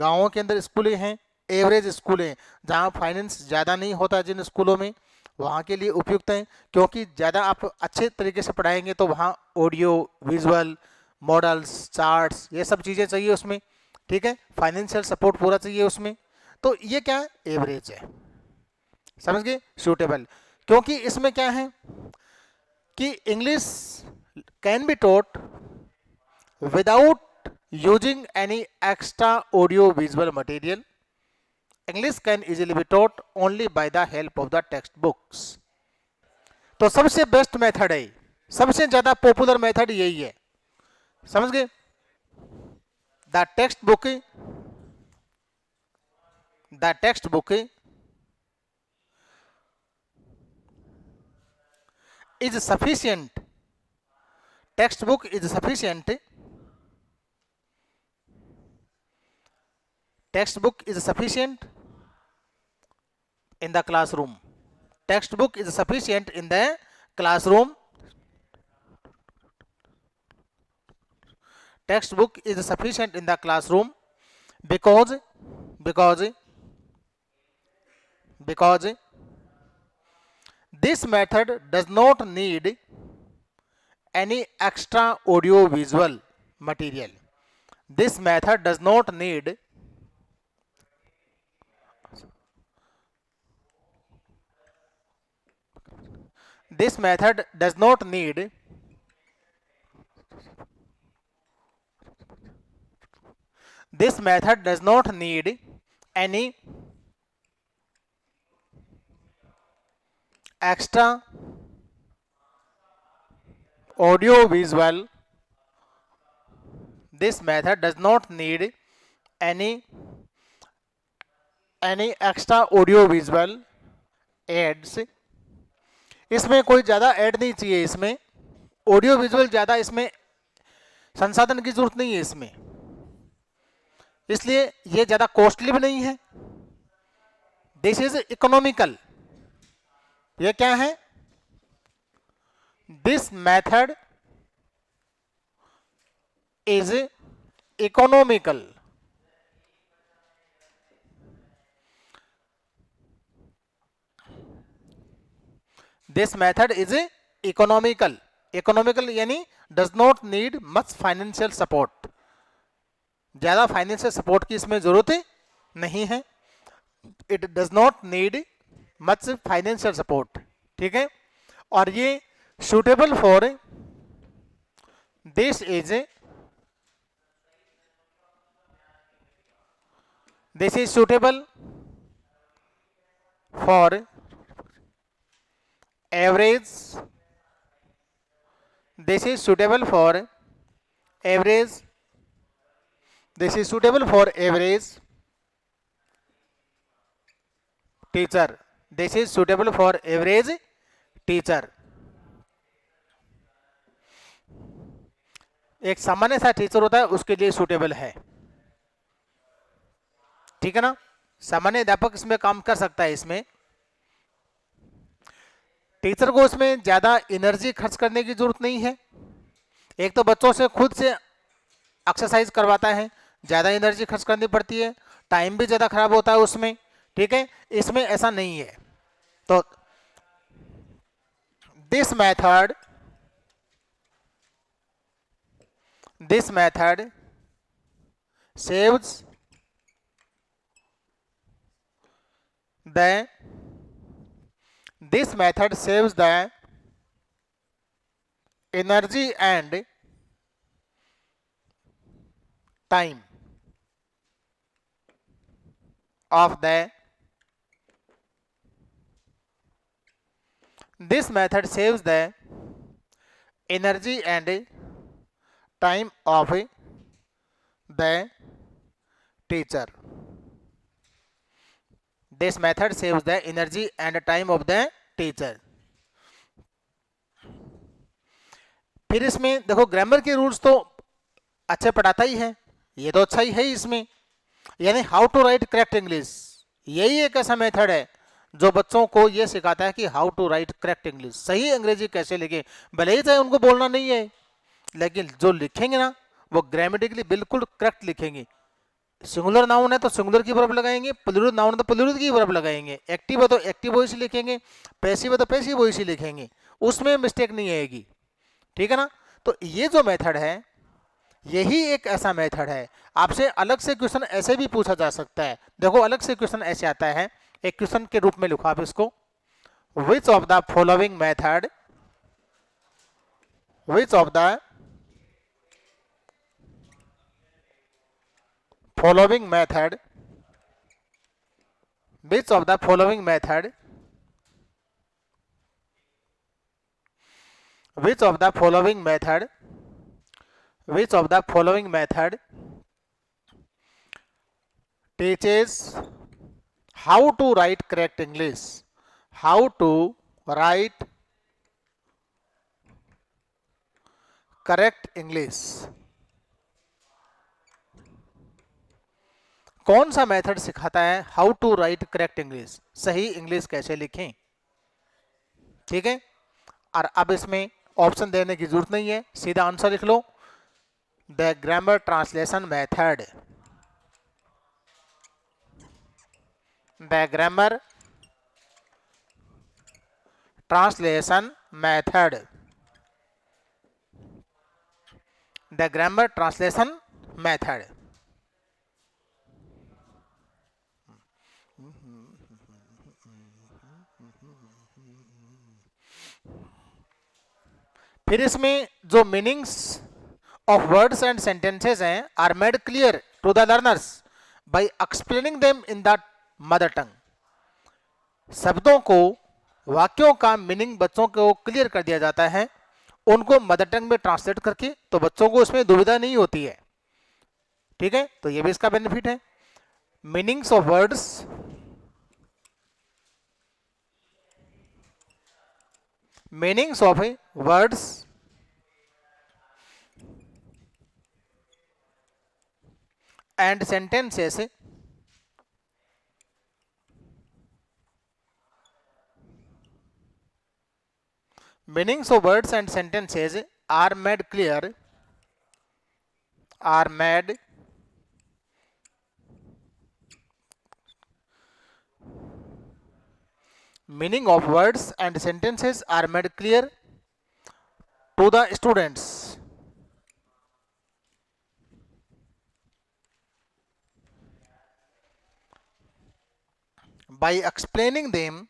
S1: गाँवों के अंदर स्कूलें हैं, एवरेज स्कूलें जहाँ फाइनेंस ज़्यादा नहीं होता जिन स्कूलों में, वहाँ के लिए उपयुक्त हैं, क्योंकि ज़्यादा आप अच्छे तरीके से पढ़ाएंगे तो वहाँ ऑडियो विजुअल मॉडल्स चार्ट्स ये सब चीज़ें चाहिए उसमें, ठीक है, फाइनेंशियल सपोर्ट पूरा चाहिए उसमें। तो ये क्या है? एवरेज है, समझ गए? सूटेबल, क्योंकि इसमें क्या है कि English can be taught without using any extra audio visual material. English can easily be taught only by the help of the text books. तो सबसे बेस्ट मेथड है, सबसे ज्यादा पॉपुलर मेथड यही है, समझ गए? The textbook, the text book is sufficient, textbook is sufficient, textbook is sufficient in the classroom, textbook is sufficient in the classroom, textbook is sufficient in the classroom because this method does not need any extra audio visual material. This method does not need this method does not need this method does not need any extra audio visual. This method does not need any extra audio visual aids. इसमें कोई ज़्यादा add नहीं चाहिए, इसमें audio visual ज़्यादा इसमें संसाधन की जरूरत नहीं है इसमें, इसलिए ये ज़्यादा कॉस्टली भी नहीं है. This is economical. ये क्या है? This method is economical. This method is economical. Economical यानी does not need much financial support. ज्यादा फाइनेंशियल सपोर्ट की इसमें जरूरत नहीं है. It does not need much financial support. ठीक है. और ये suitable for this is suitable for average. This is suitable for average. This is suitable for average teacher. This is suitable for average teacher. एक सामान्य सा teacher होता है उसके लिए सुटेबल है. ठीक है ना. सामान्य अध्यापक इसमें काम कर सकता है. इसमें टीचर को इसमें ज़्यादा एनर्जी खर्च करने की जरूरत नहीं है. एक तो बच्चों से खुद से एक्सरसाइज करवाता है, ज़्यादा एनर्जी खर्च करनी पड़ती है, टाइम भी ज़्यादा खराब होता है उसमें. ठीक है. इसमें ऐसा नहीं है. तो this method saves this method saves the energy and time of the this method saves the energy and time of the teacher. This method saves the energy and time of the teacher. फिर इसमें देखो grammar के rules तो अच्छे पढ़ाता ही है, ये तो अच्छा ही है इसमें. यानी how to write correct English, यही एक ऐसा मेथड है जो बच्चों को ये सिखाता है कि how to write correct English, सही अंग्रेजी कैसे लिखे. भले ही चाहे उनको बोलना नहीं है, लेकिन जो लिखेंगे ना वो ग्रामेटिकली बिल्कुल करेक्ट लिखेंगे. सिंगुलर नाउन है तो सिंगुलर की वर्ब लगाएंगे, प्लूरल नाउन है तो प्लूरल की वर्ब लगाएंगे, एक्टिव है तो एक्टिव वॉइस लिखेंगे, पैसिव है तो पैसिव वॉइस लिखेंगे, उसमें मिस्टेक नहीं आएगी. ठीक है ना. तो ये जो मेथड है यही एक ऐसा मेथड है. आपसे अलग से क्वेश्चन ऐसे भी पूछा जा सकता है. देखो अलग से क्वेश्चन ऐसे आता है, एक क्वेश्चन के रूप में लिखो आप इसको. Which of the following method which of the following method which of the following method which of the following method which of the following method teaches how to write correct English, how to write correct English. कौन सा method सिखाता है how to write correct English, सही English कैसे लिखें। ठीक है, और अब इसमें ऑप्शन देने की जरूरत नहीं है, सीधा आंसर लिख लो। The grammar translation method, the grammar translation method, the grammar translation method. फिर इसमें जो meanings of words and sentences हैं are made clear to the learners by explaining them in the mother tongue. शब्दों को, वाक्यों का मीनिंग बच्चों को क्लियर कर दिया जाता है उनको मदर टंग में ट्रांसलेट करके, तो बच्चों को उसमें दुविधा नहीं होती है। ठीक है, तो ये भी इसका बेनिफिट है। Meanings of words, meanings of words and sentences meanings of words and sentences are made clear, are made meaning of words and sentences are made clear to the students by explaining them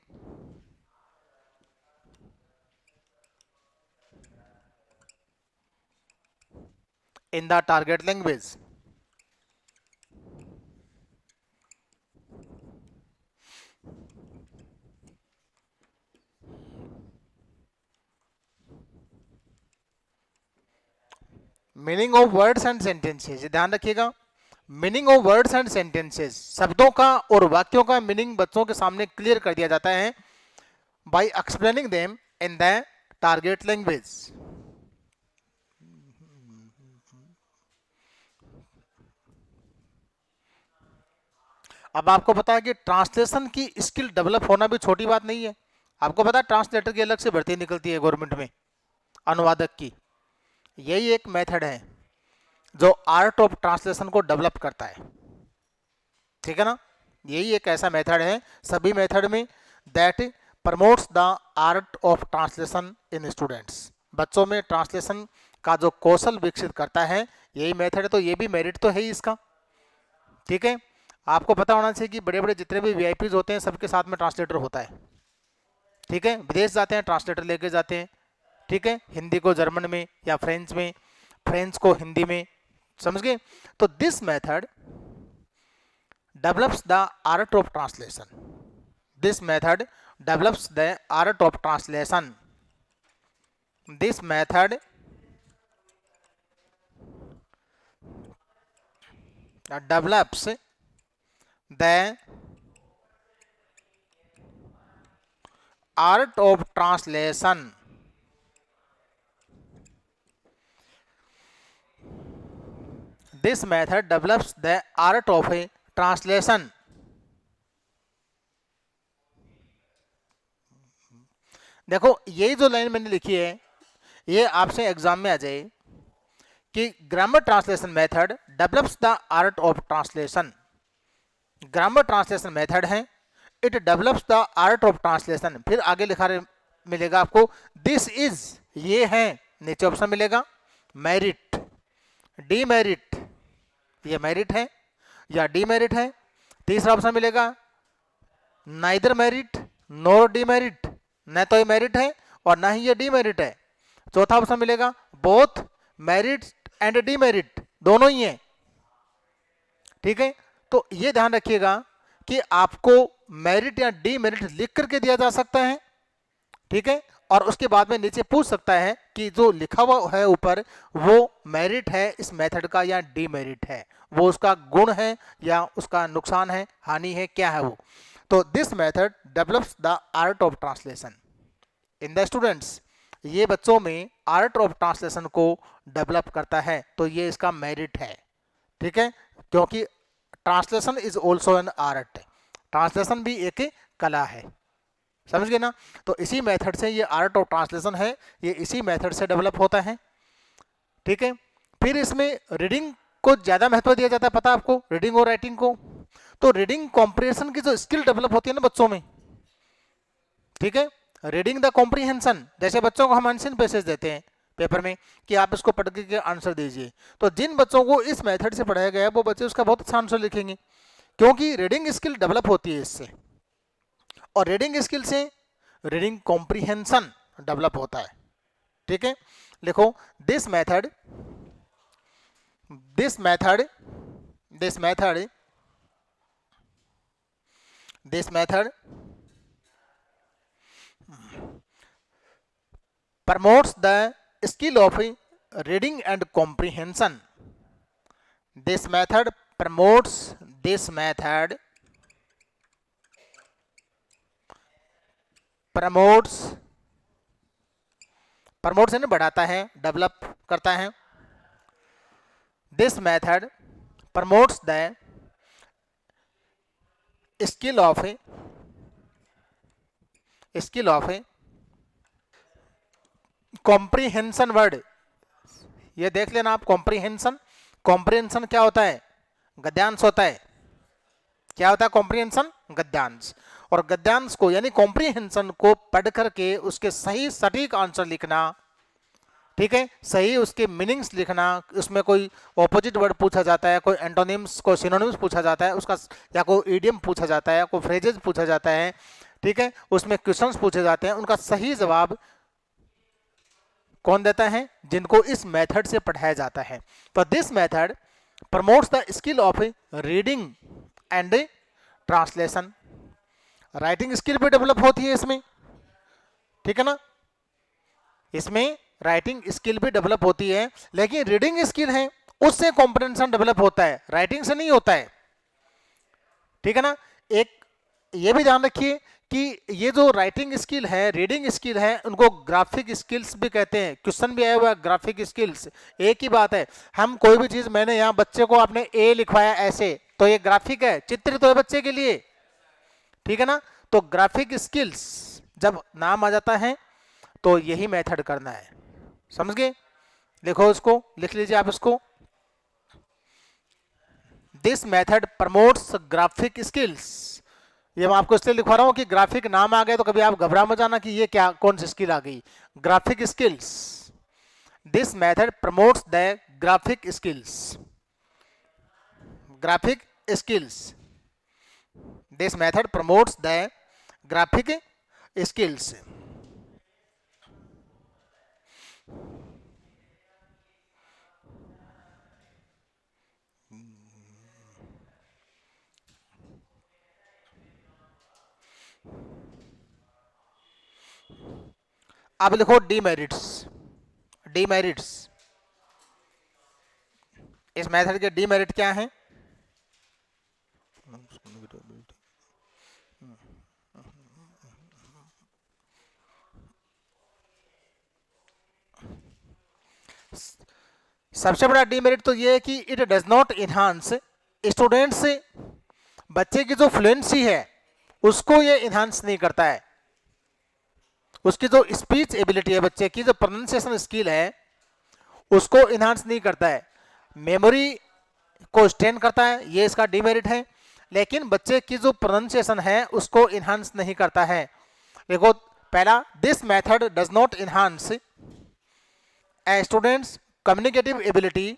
S1: in the target language. Meaning of words and sentences, ध्यान रखिएगा, meaning of words and sentences, शब्दों का और वाक्यों का meaning बच्चों के सामने क्लियर कर दिया जाता है bye explaining them in the target language. अब आपको पता है कि ट्रांसलेशन की स्किल डेवलप होना भी छोटी बात नहीं है। आपको पता है ट्रांसलेटर की अलग से भर्ती निकलती है गवर्नमेंट में, अनुवादक की। यही एक मेथड है जो आर्ट ऑफ ट्रांसलेशन को डेवलप करता है। ठीक है ना, यही एक ऐसा मेथड है सभी मेथड में that promotes the art of translation in students. बच्चों में ट्रांसलेशन का जो कौशल विकसित करता है यही मेथड है, तो ये भी मेरिट तो है ही इसका। ठीक है, आपको पता होना चाहिए कि बड़े बड़े जितने भी वीआईपीज होते हैं सबके साथ में ट्रांसलेटर होता है। ठीक है, विदेश जाते हैं ट्रांसलेटर लेके जाते हैं। ठीक है, हिंदी को जर्मन में या फ्रेंच में, फ्रेंच को हिंदी में, समझ गए। तो this method develops the art of translation, this method develops the art of translation, this method develops the art of translation, this method develops the art of A translation. देखो यही जो line मैंने लिखी है ये आपसे एग्जाम में आ जाए कि grammar translation method develops the art of translation. Grammar translation method है, it develops the art of translation. फिर आगे लिखा मिलेगा आपको दिस इज, ये है, नीचे ऑप्शन मिलेगा मेरिट, डीमेरिट, ये मेरिट है या डीमेरिट है। तीसरा ऑप्शन मिलेगा नाइदर मेरिट नॉर डीमेरिट, न तो ये मेरिट है और ना ही ये डीमेरिट है। चौथा ऑप्शन मिलेगा बोथ मेरिट एंड डीमेरिट, दोनों ही है। ठीक है, तो ये ध्यान रखिएगा कि आपको मेरिट या डीमेरिट लिख करके दिया जा सकता है। ठीक है, और उसके बाद में नीचे पूछ सकता है कि जो लिखा हुआ है ऊपर वो मेरिट है इस मेथड का या डीमेरिट है, वो उसका गुण है या उसका नुकसान है, हानि है, क्या है वो। तो this method develops the art of translation in the students ये बच्चों में आर्ट ऑफ ट्रांसलेशन को डेवलप करता है, तो ये इसका मेरिट है। ठीक है, क्योंकि translation is also an art, translation भी एक कला है, समझ गए ना। तो इसी मेथड से ये आर्ट ऑफ ट्रांसलेशन है, ये इसी मेथड से डेवलप होता है। ठीक है, फिर इसमें रीडिंग को ज़्यादा महत्व दिया जाता है, पता है आपको, रीडिंग और राइटिंग को। तो रीडिंग कॉम्प्रिहेंशन की जो स्किल डेवलप होती है ना बच्चों में, ठीक है, रीडिंग द कॉम्प्रिहेंशन, जैसे बच्चों को हम आंसर पैसेज देते हैं पेपर में कि आप इसको पढ़ के आंसर दीजिए, तो जिन बच्चों को इस मेथड से पढ़ाया गया है वो बच्चे उसका बहुत अच्छा आंसर लिखेंगे, क्योंकि रीडिंग स्किल डेवलप होती है इससे, और रीडिंग स्किल से रीडिंग कॉम्प्रिहेंशन डेवलप होता है। ठीक है, लिखो this method this method this method this method promotes the skill of reading and comprehension. This method promotes this method promotes promotes यानी बढ़ाता है, डेवलप करता है। This method promotes the skill of comprehension word, ये देख लेना आप, comprehension. Comprehension क्या होता है? गद्यांश होता है। क्या होता है कॉम्प्रीहेंशन? गद्यांश। और गद्यांश को यानी कॉम्प्रीहेंशन को पढ़ करके उसके सही सटीक आंसर लिखना, ठीक है, सही उसके मीनिंग्स लिखना, उसमें कोई ऑपोजिट वर्ड पूछा जाता है, कोई एंटोनिम्स को सिनोनिम्स पूछा जाता है उसका, या कोई इडियम पूछा जाता है, कोई फ्रेजेस पूछा जाता है, ठीक है, उसमें क्वेश्चंस पूछे जाते हैं, उनका सही जवाब कौन देता है? जिनको इस मेथड से पढ़ाया जाता है। तो this method promotes the skill of reading and translation. Writing skill भी डेवलप होती है इसमें, ठीक है ना, इसमें राइटिंग स्किल भी डेवलप होती है, लेकिन रीडिंग स्किल है उससे कॉम्प्रिहेंशन डेवलप होता है, राइटिंग से नहीं होता है, ठीक है ना। एक ये भी ध्यान रखिए कि ये जो राइटिंग स्किल है, रीडिंग स्किल है, उनको ग्राफिक स्किल्स भी कहते हैं। क्वेश्चन भी आया हुआ है ग्राफिक स्किल्स, एक ही बात है। हम कोई भी चीज, मैंने यहाँ बच्चे को आपने ए लिखवाया ऐसे, तो ये ग्राफिक है, चित्र तो है बच्चे के लिए, ठीक है ना। तो ग्राफिक स्किल्स जब नाम आ जाता है तो यही मेथड करना है, समझ गए। लिखो इसको, लिख लीजिए आप इसको। This method promotes graphic skills. ये मैं आपको इसलिए लिखवा रहा हूं कि ग्राफिक नाम आ गया तो कभी आप घबरा मत जाना कि ये क्या, कौन सी स्किल आ गई। Graphic skills, this method promotes the graphic skills. Graphic skills, this method promotes the graphic skills. अब लिखो डीमेरिट्स। डीमेरिट्स, इस मेथड के डीमेरिट क्या है? सबसे बड़ा डीमेरिट तो ये है कि it does not enhance students, बच्चे की जो फ्लुएंसी है उसको ये इनहांस नहीं करता है। उसकी जो स्पीच एबिलिटी है, बच्चे की जो प्रोनाउंसिएशन स्किल है, उसको इनहांस नहीं करता है। मेमोरी को स्ट्रेन करता है, ये इसका डीमेरिट है। लेकिन बच्चे की जो प्रोनाउंसिएशन है उसको इनहांस नहीं करता है। देखो पहला, this method does not enhance A students communicative ability.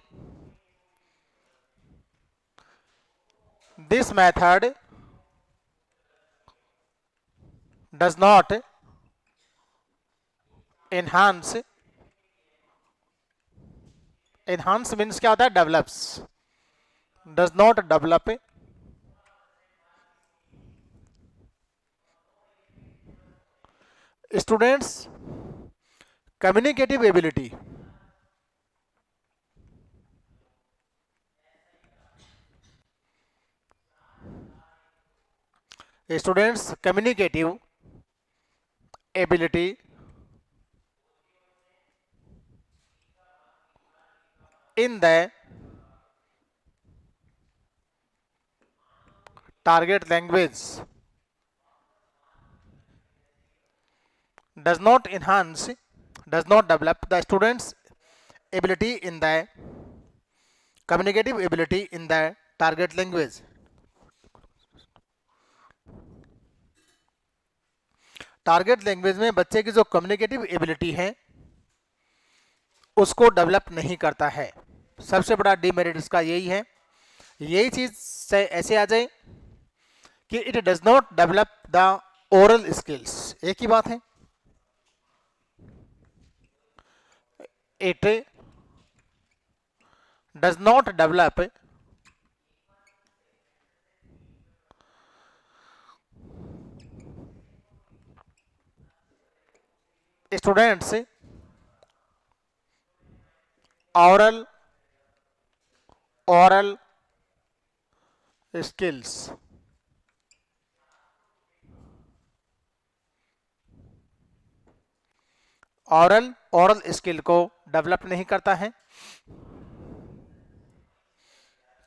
S1: This method does not enhance, enhance means क्या होता है? Develops, does not develop students communicative ability. Students communicative ability in the target language does not enhance, does not develop the students ability in the communicative ability in the target language. Target language में बच्चे की जो communicative ability है उसको develop नहीं करता है। सबसे बड़ा डीमेरिट इसका यही है। यही चीज से ऐसे आ जाए कि it does not develop the oral skills, एक ही बात है। It does not develop students oral skills। Oral skill को डेवलप नहीं करता है।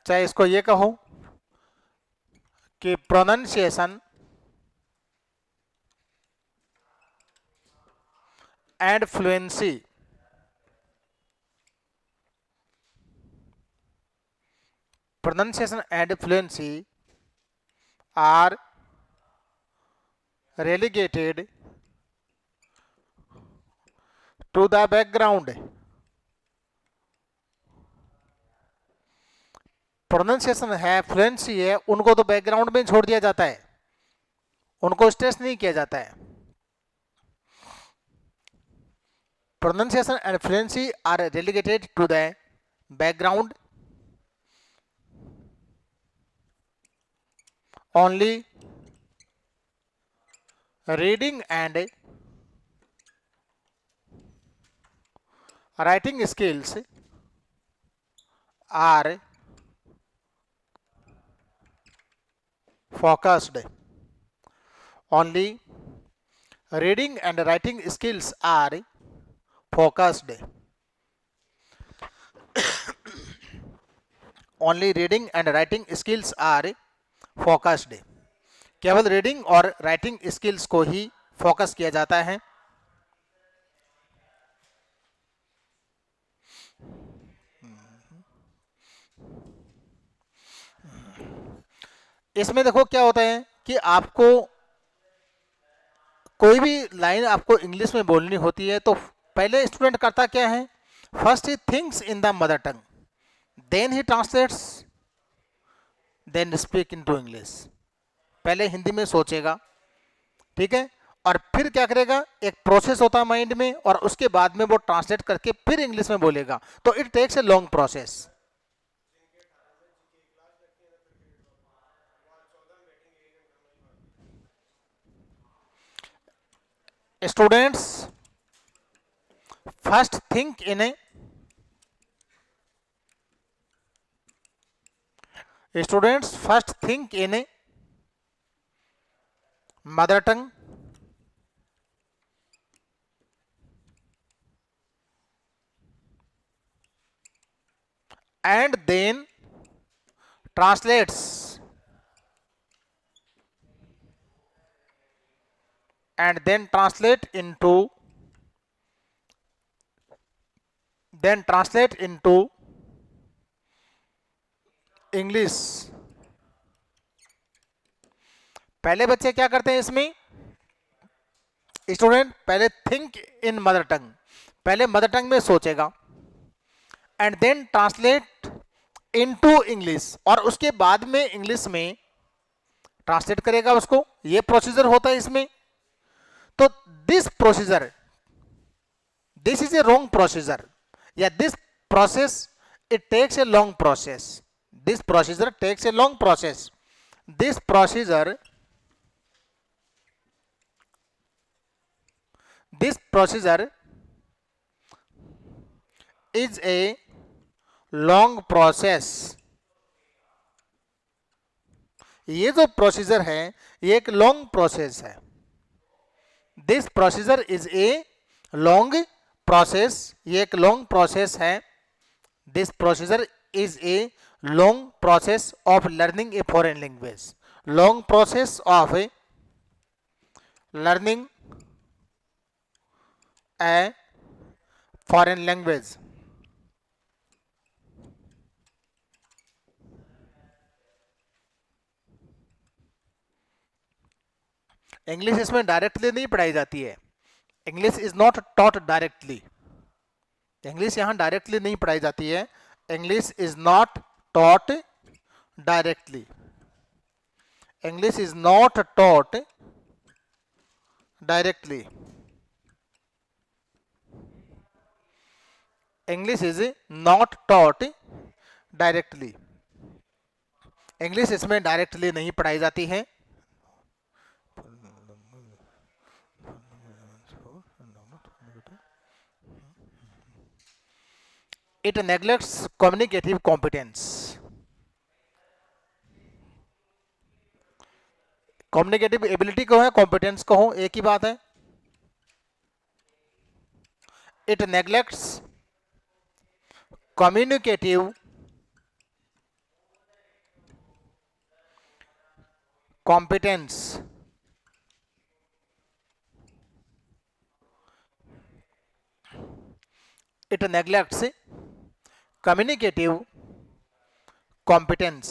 S1: चाहे इसको ये कहो कि pronunciation and fluency, pronunciation and fluency are relegated to the background। Pronunciation है, फ्लुएंसी है, उनको तो बैकग्राउंड में छोड़ दिया जाता है, उनको स्ट्रेस नहीं किया जाता है। Pronunciation and fluency are relegated to the background. Only reading and writing skills are focused। Only reading and writing skills are focused। Only reading and writing skills are focused. केवल रीडिंग और writing skills को ही focus किया जाता है। इसमें देखो क्या होता है कि आपको कोई भी लाइन आपको इंग्लिश में बोलनी होती है तो पहले स्टूडेंट करता क्या है, first he thinks in the mother tongue, then he translates, then speak into English. पहले हिंदी में सोचेगा, ठीक है, और फिर क्या करेगा, एक प्रोसेस होता है माइंड में, और उसके बाद में वो ट्रांसलेट करके फिर इंग्लिश में बोलेगा। तो it takes a long process. Students first think in a Students first think in a mother tongue and then translates into English. पहले बच्चे क्या करते हैं इसमें, स्टूडेंट पहले थिंक इन मदर टंग, पहले मदर टंग में सोचेगा and then translate into English, और उसके बाद में इंग्लिश में ट्रांसलेट करेगा उसको। ये प्रोसीजर होता है इसमें। तो this procedure, this is a wrong procedure, या this process it takes a long process. This procedure takes a long process. This procedure is a long process। ये जो प्रोसीजर है ये एक लॉन्ग प्रोसेस है। This procedure is a long process, ये एक long process है। This procedure is a long process of learning A foreign language, long process of learning A foreign language. English इसमें डायरेक्टली नहीं पढ़ाई जाती है, English is not taught directly, English यहां directly नहीं पढ़ाई जाती है, English is not taught directly, English is not taught directly, English is not taught directly, English इसमें डायरेक्टली नहीं पढ़ाई जाती है। It neglects communicative competence, communicative ability को है, कॉम्पिटेंस को हो, एक ही बात है। It neglects communicative competence, it neglects communicative competence.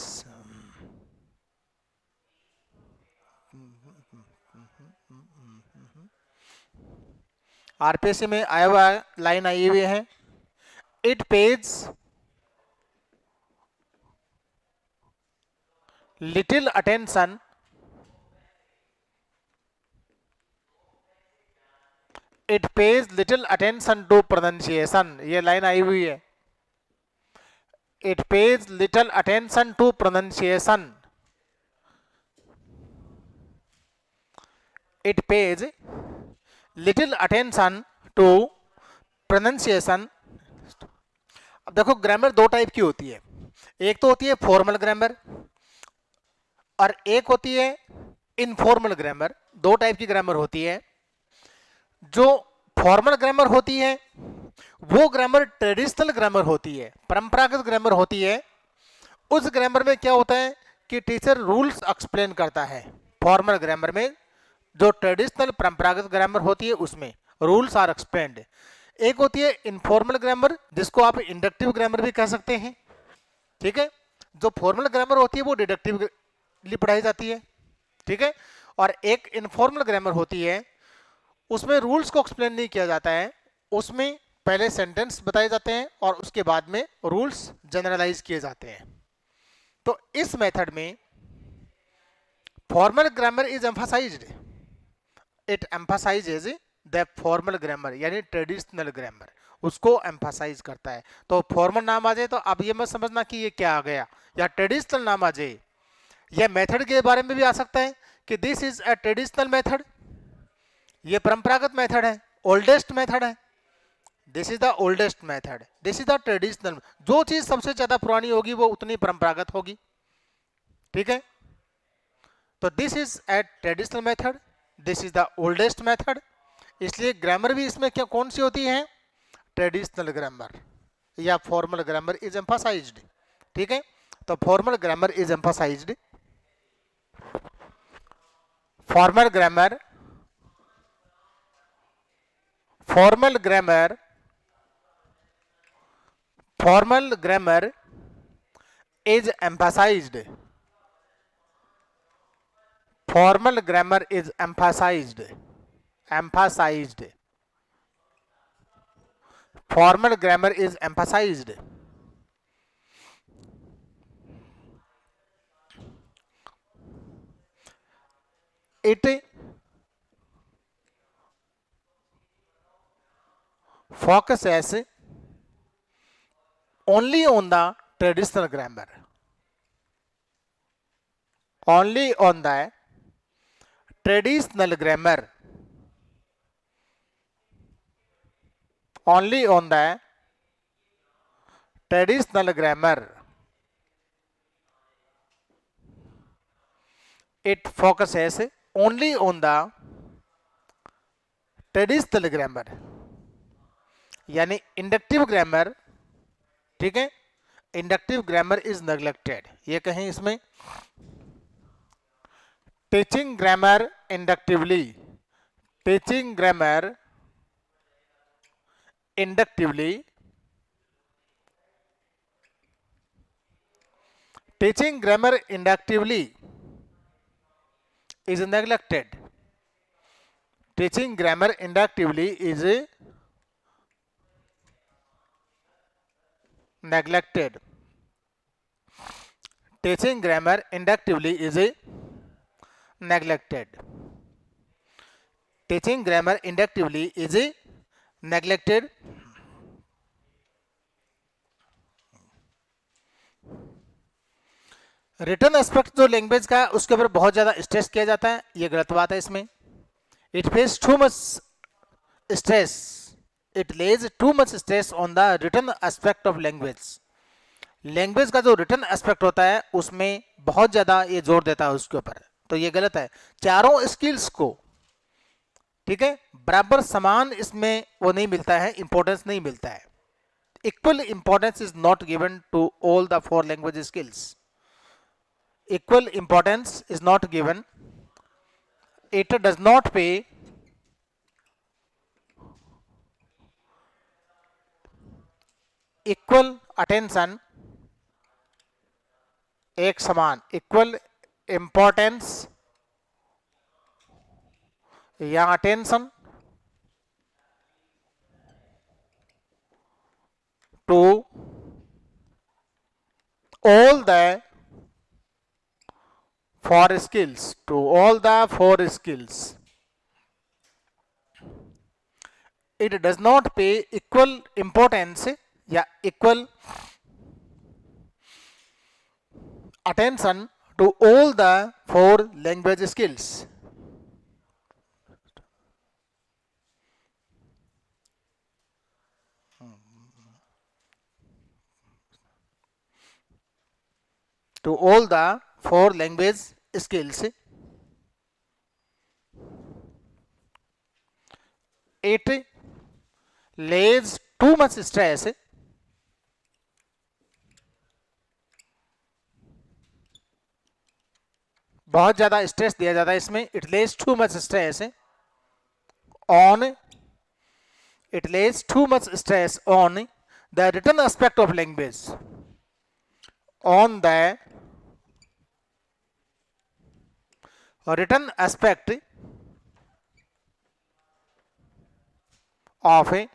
S1: RPSC में आया हुआ लाइन आई हुई है, it pays little attention, it pays little attention to pronunciation, ये लाइन आई हुई है, it pays little attention to pronunciation, it pays little attention to pronunciation. अब देखो ग्रामर दो टाइप की होती है, एक तो होती है फॉर्मल ग्रामर और एक होती है इनफॉर्मल ग्रामर, दो टाइप की ग्रामर होती है। जो फॉर्मल ग्रामर होती है वो ग्रामर ट्रेडिशनल ग्रामर होती है, परंपरागत ग्रामर होती है। उस ग्रामर में क्या होता है कि टीचर रूल्स एक्सप्लेन करता है। फॉर्मल ग्रामर में, जो ट्रेडिशनल परंपरागत ग्रामर होती है उसमें रूल्स आर एक्सप्लेन्ड। एक होती है इनफॉर्मल ग्रामर, जिसको आप इंडक्टिव ग्रामर भी कह सकते हैं, ठीक है। जो फॉर्मल ग्रामर होती है वो डिडक्टिवली पढ़ाई जाती है, ठीक है। और एक इनफॉर्मल ग्रामर होती है, उसमें रूल्स को एक्सप्लेन नहीं किया जाता है, उसमें पहले सेंटेंस बताए जाते हैं और उसके बाद में रूल्स जनरलाइज किए जाते हैं। तो इस मेथड में formal grammar is emphasised, it emphasises the formal grammar, यानी ट्रेडिशनल ग्रामर उसको एम्फसाइज करता है। तो फॉर्मल नाम आ जाए तो अब ये मत समझना कि ये क्या आ गया, या ट्रेडिशनल नाम आ जाए, या मेथड के बारे में भी आ सकता है कि this is a traditional method, ये परंपरागत मेथड है, ओल्डेस्ट मेथड है, this is the oldest method, this is the traditional. जो चीज सबसे ज्यादा पुरानी होगी वो उतनी परंपरागत होगी, ठीक है। तो this is a traditional method, this is the oldest method, इसलिए ग्रामर भी इसमें क्या कौन सी होती है, ट्रेडिशनल ग्रामर या फॉर्मल ग्रामर इज एम्फसाइज्ड, ठीक है। तो formal grammar is emphasised, formal grammar, formal grammar, formal grammar is emphasized, formal grammar is emphasized, emphasized, formal grammar is emphasized। it focuses only on the traditional grammar, only on the traditional grammar, only on the traditional grammar, it focuses only on the traditional grammar, यानी inductive grammar ठीक है, inductive grammar is neglected, ये कहें इसमें। Teaching grammar inductively, teaching grammar inductively, teaching grammar inductively is neglected, teaching grammar inductively is neglected, teaching grammar inductively is neglected, teaching grammar inductively is neglected। Return aspect जो language का है उसके ऊपर बहुत ज़्यादा स्ट्रेस किया जाता है, ये गलत बात है इसमें। It face to much stress, it lays too much stress on the return aspect of language. Language का जो रिटर्न एस्पेक्ट होता है उसमें बहुत ज़्यादा ये जोर देता है उसके ऊपर, तो ये गलत है। चारों स्किल्स को, ठीक है, बराबर समान इसमें वो नहीं मिलता है, इंपॉर्टेंस नहीं मिलता है। Equal importance is not given to all the 4 language skills, equal importance is not given, it does not pay equal attention, एक समान, equal importance या attention to all the 4 skills, to all the 4 skills. It does not pay equal importance या equal attention to all the 4 language skills. To all the 4 language skills, it lays too much stress, बहुत ज्यादा stress दिया जाता है इसमें। It lays too much stress on, it lays too much stress on the written aspect of language, on the written aspect of a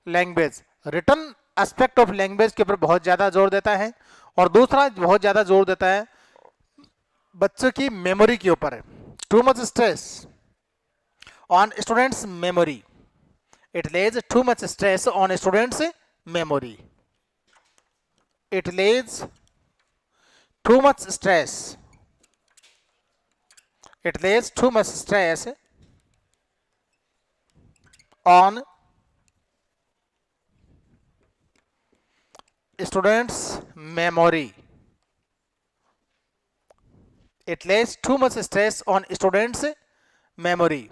S1: language. Written aspect of language के ऊपर बहुत ज्यादा जोर देता है, और दूसरा बहुत ज्यादा जोर देता है बच्चों की मेमोरी के ऊपर। To much stress on students memory, it lays too much stress on students memory, it Lay's too much stress, it lays too much stress on students memory, it lays too much stress on students memory,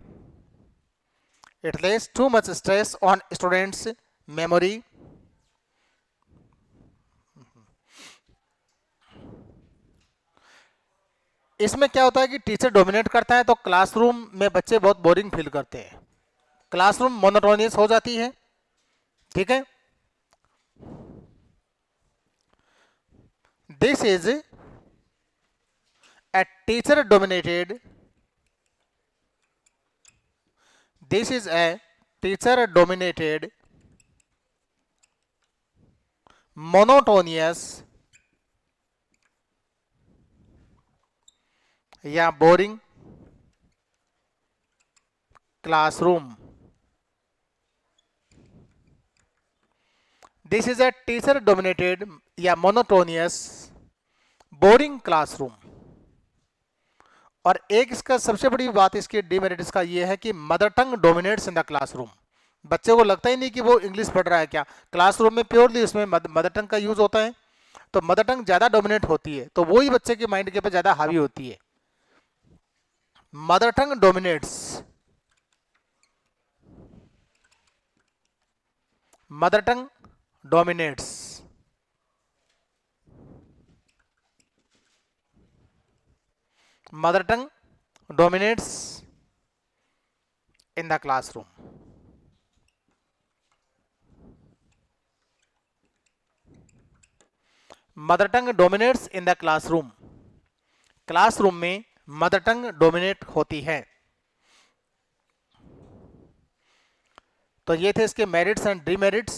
S1: it lays too much stress on students memory। इसमें क्या होता है कि teacher dominate करता है तो classroom में बच्चे बहुत बोरिंग फील करते हैं, क्लासरूम मोनोटोनियस हो जाती है, ठीक है। This is a teacher dominated, this is a teacher dominated monotonous या boring classroom. This is a teacher dominated या मोनोटोनियस बोरिंग क्लासरूम। और एक इसका सबसे बड़ी बात इसके डिमेरिट इसका ये है कि mother tongue dominates in the classroom. बच्चे को लगता ही नहीं कि वो इंग्लिश पढ़ रहा है, क्या क्लासरूम में प्योरली उसमें मदर टंग का यूज होता है, तो मदर टंग ज्यादा डोमिनेट होती है, तो वही बच्चे के माइंड के ऊपर ज्यादा हावी होती है। Mother tongue dominates, mother tongue dominates, mother tongue dominates in the classroom. Mother tongue dominates in the classroom, classroom में मदर टंग डोमिनेट होती है। तो ये थे इसके मेरिट्स एंड डिमेरिट्स।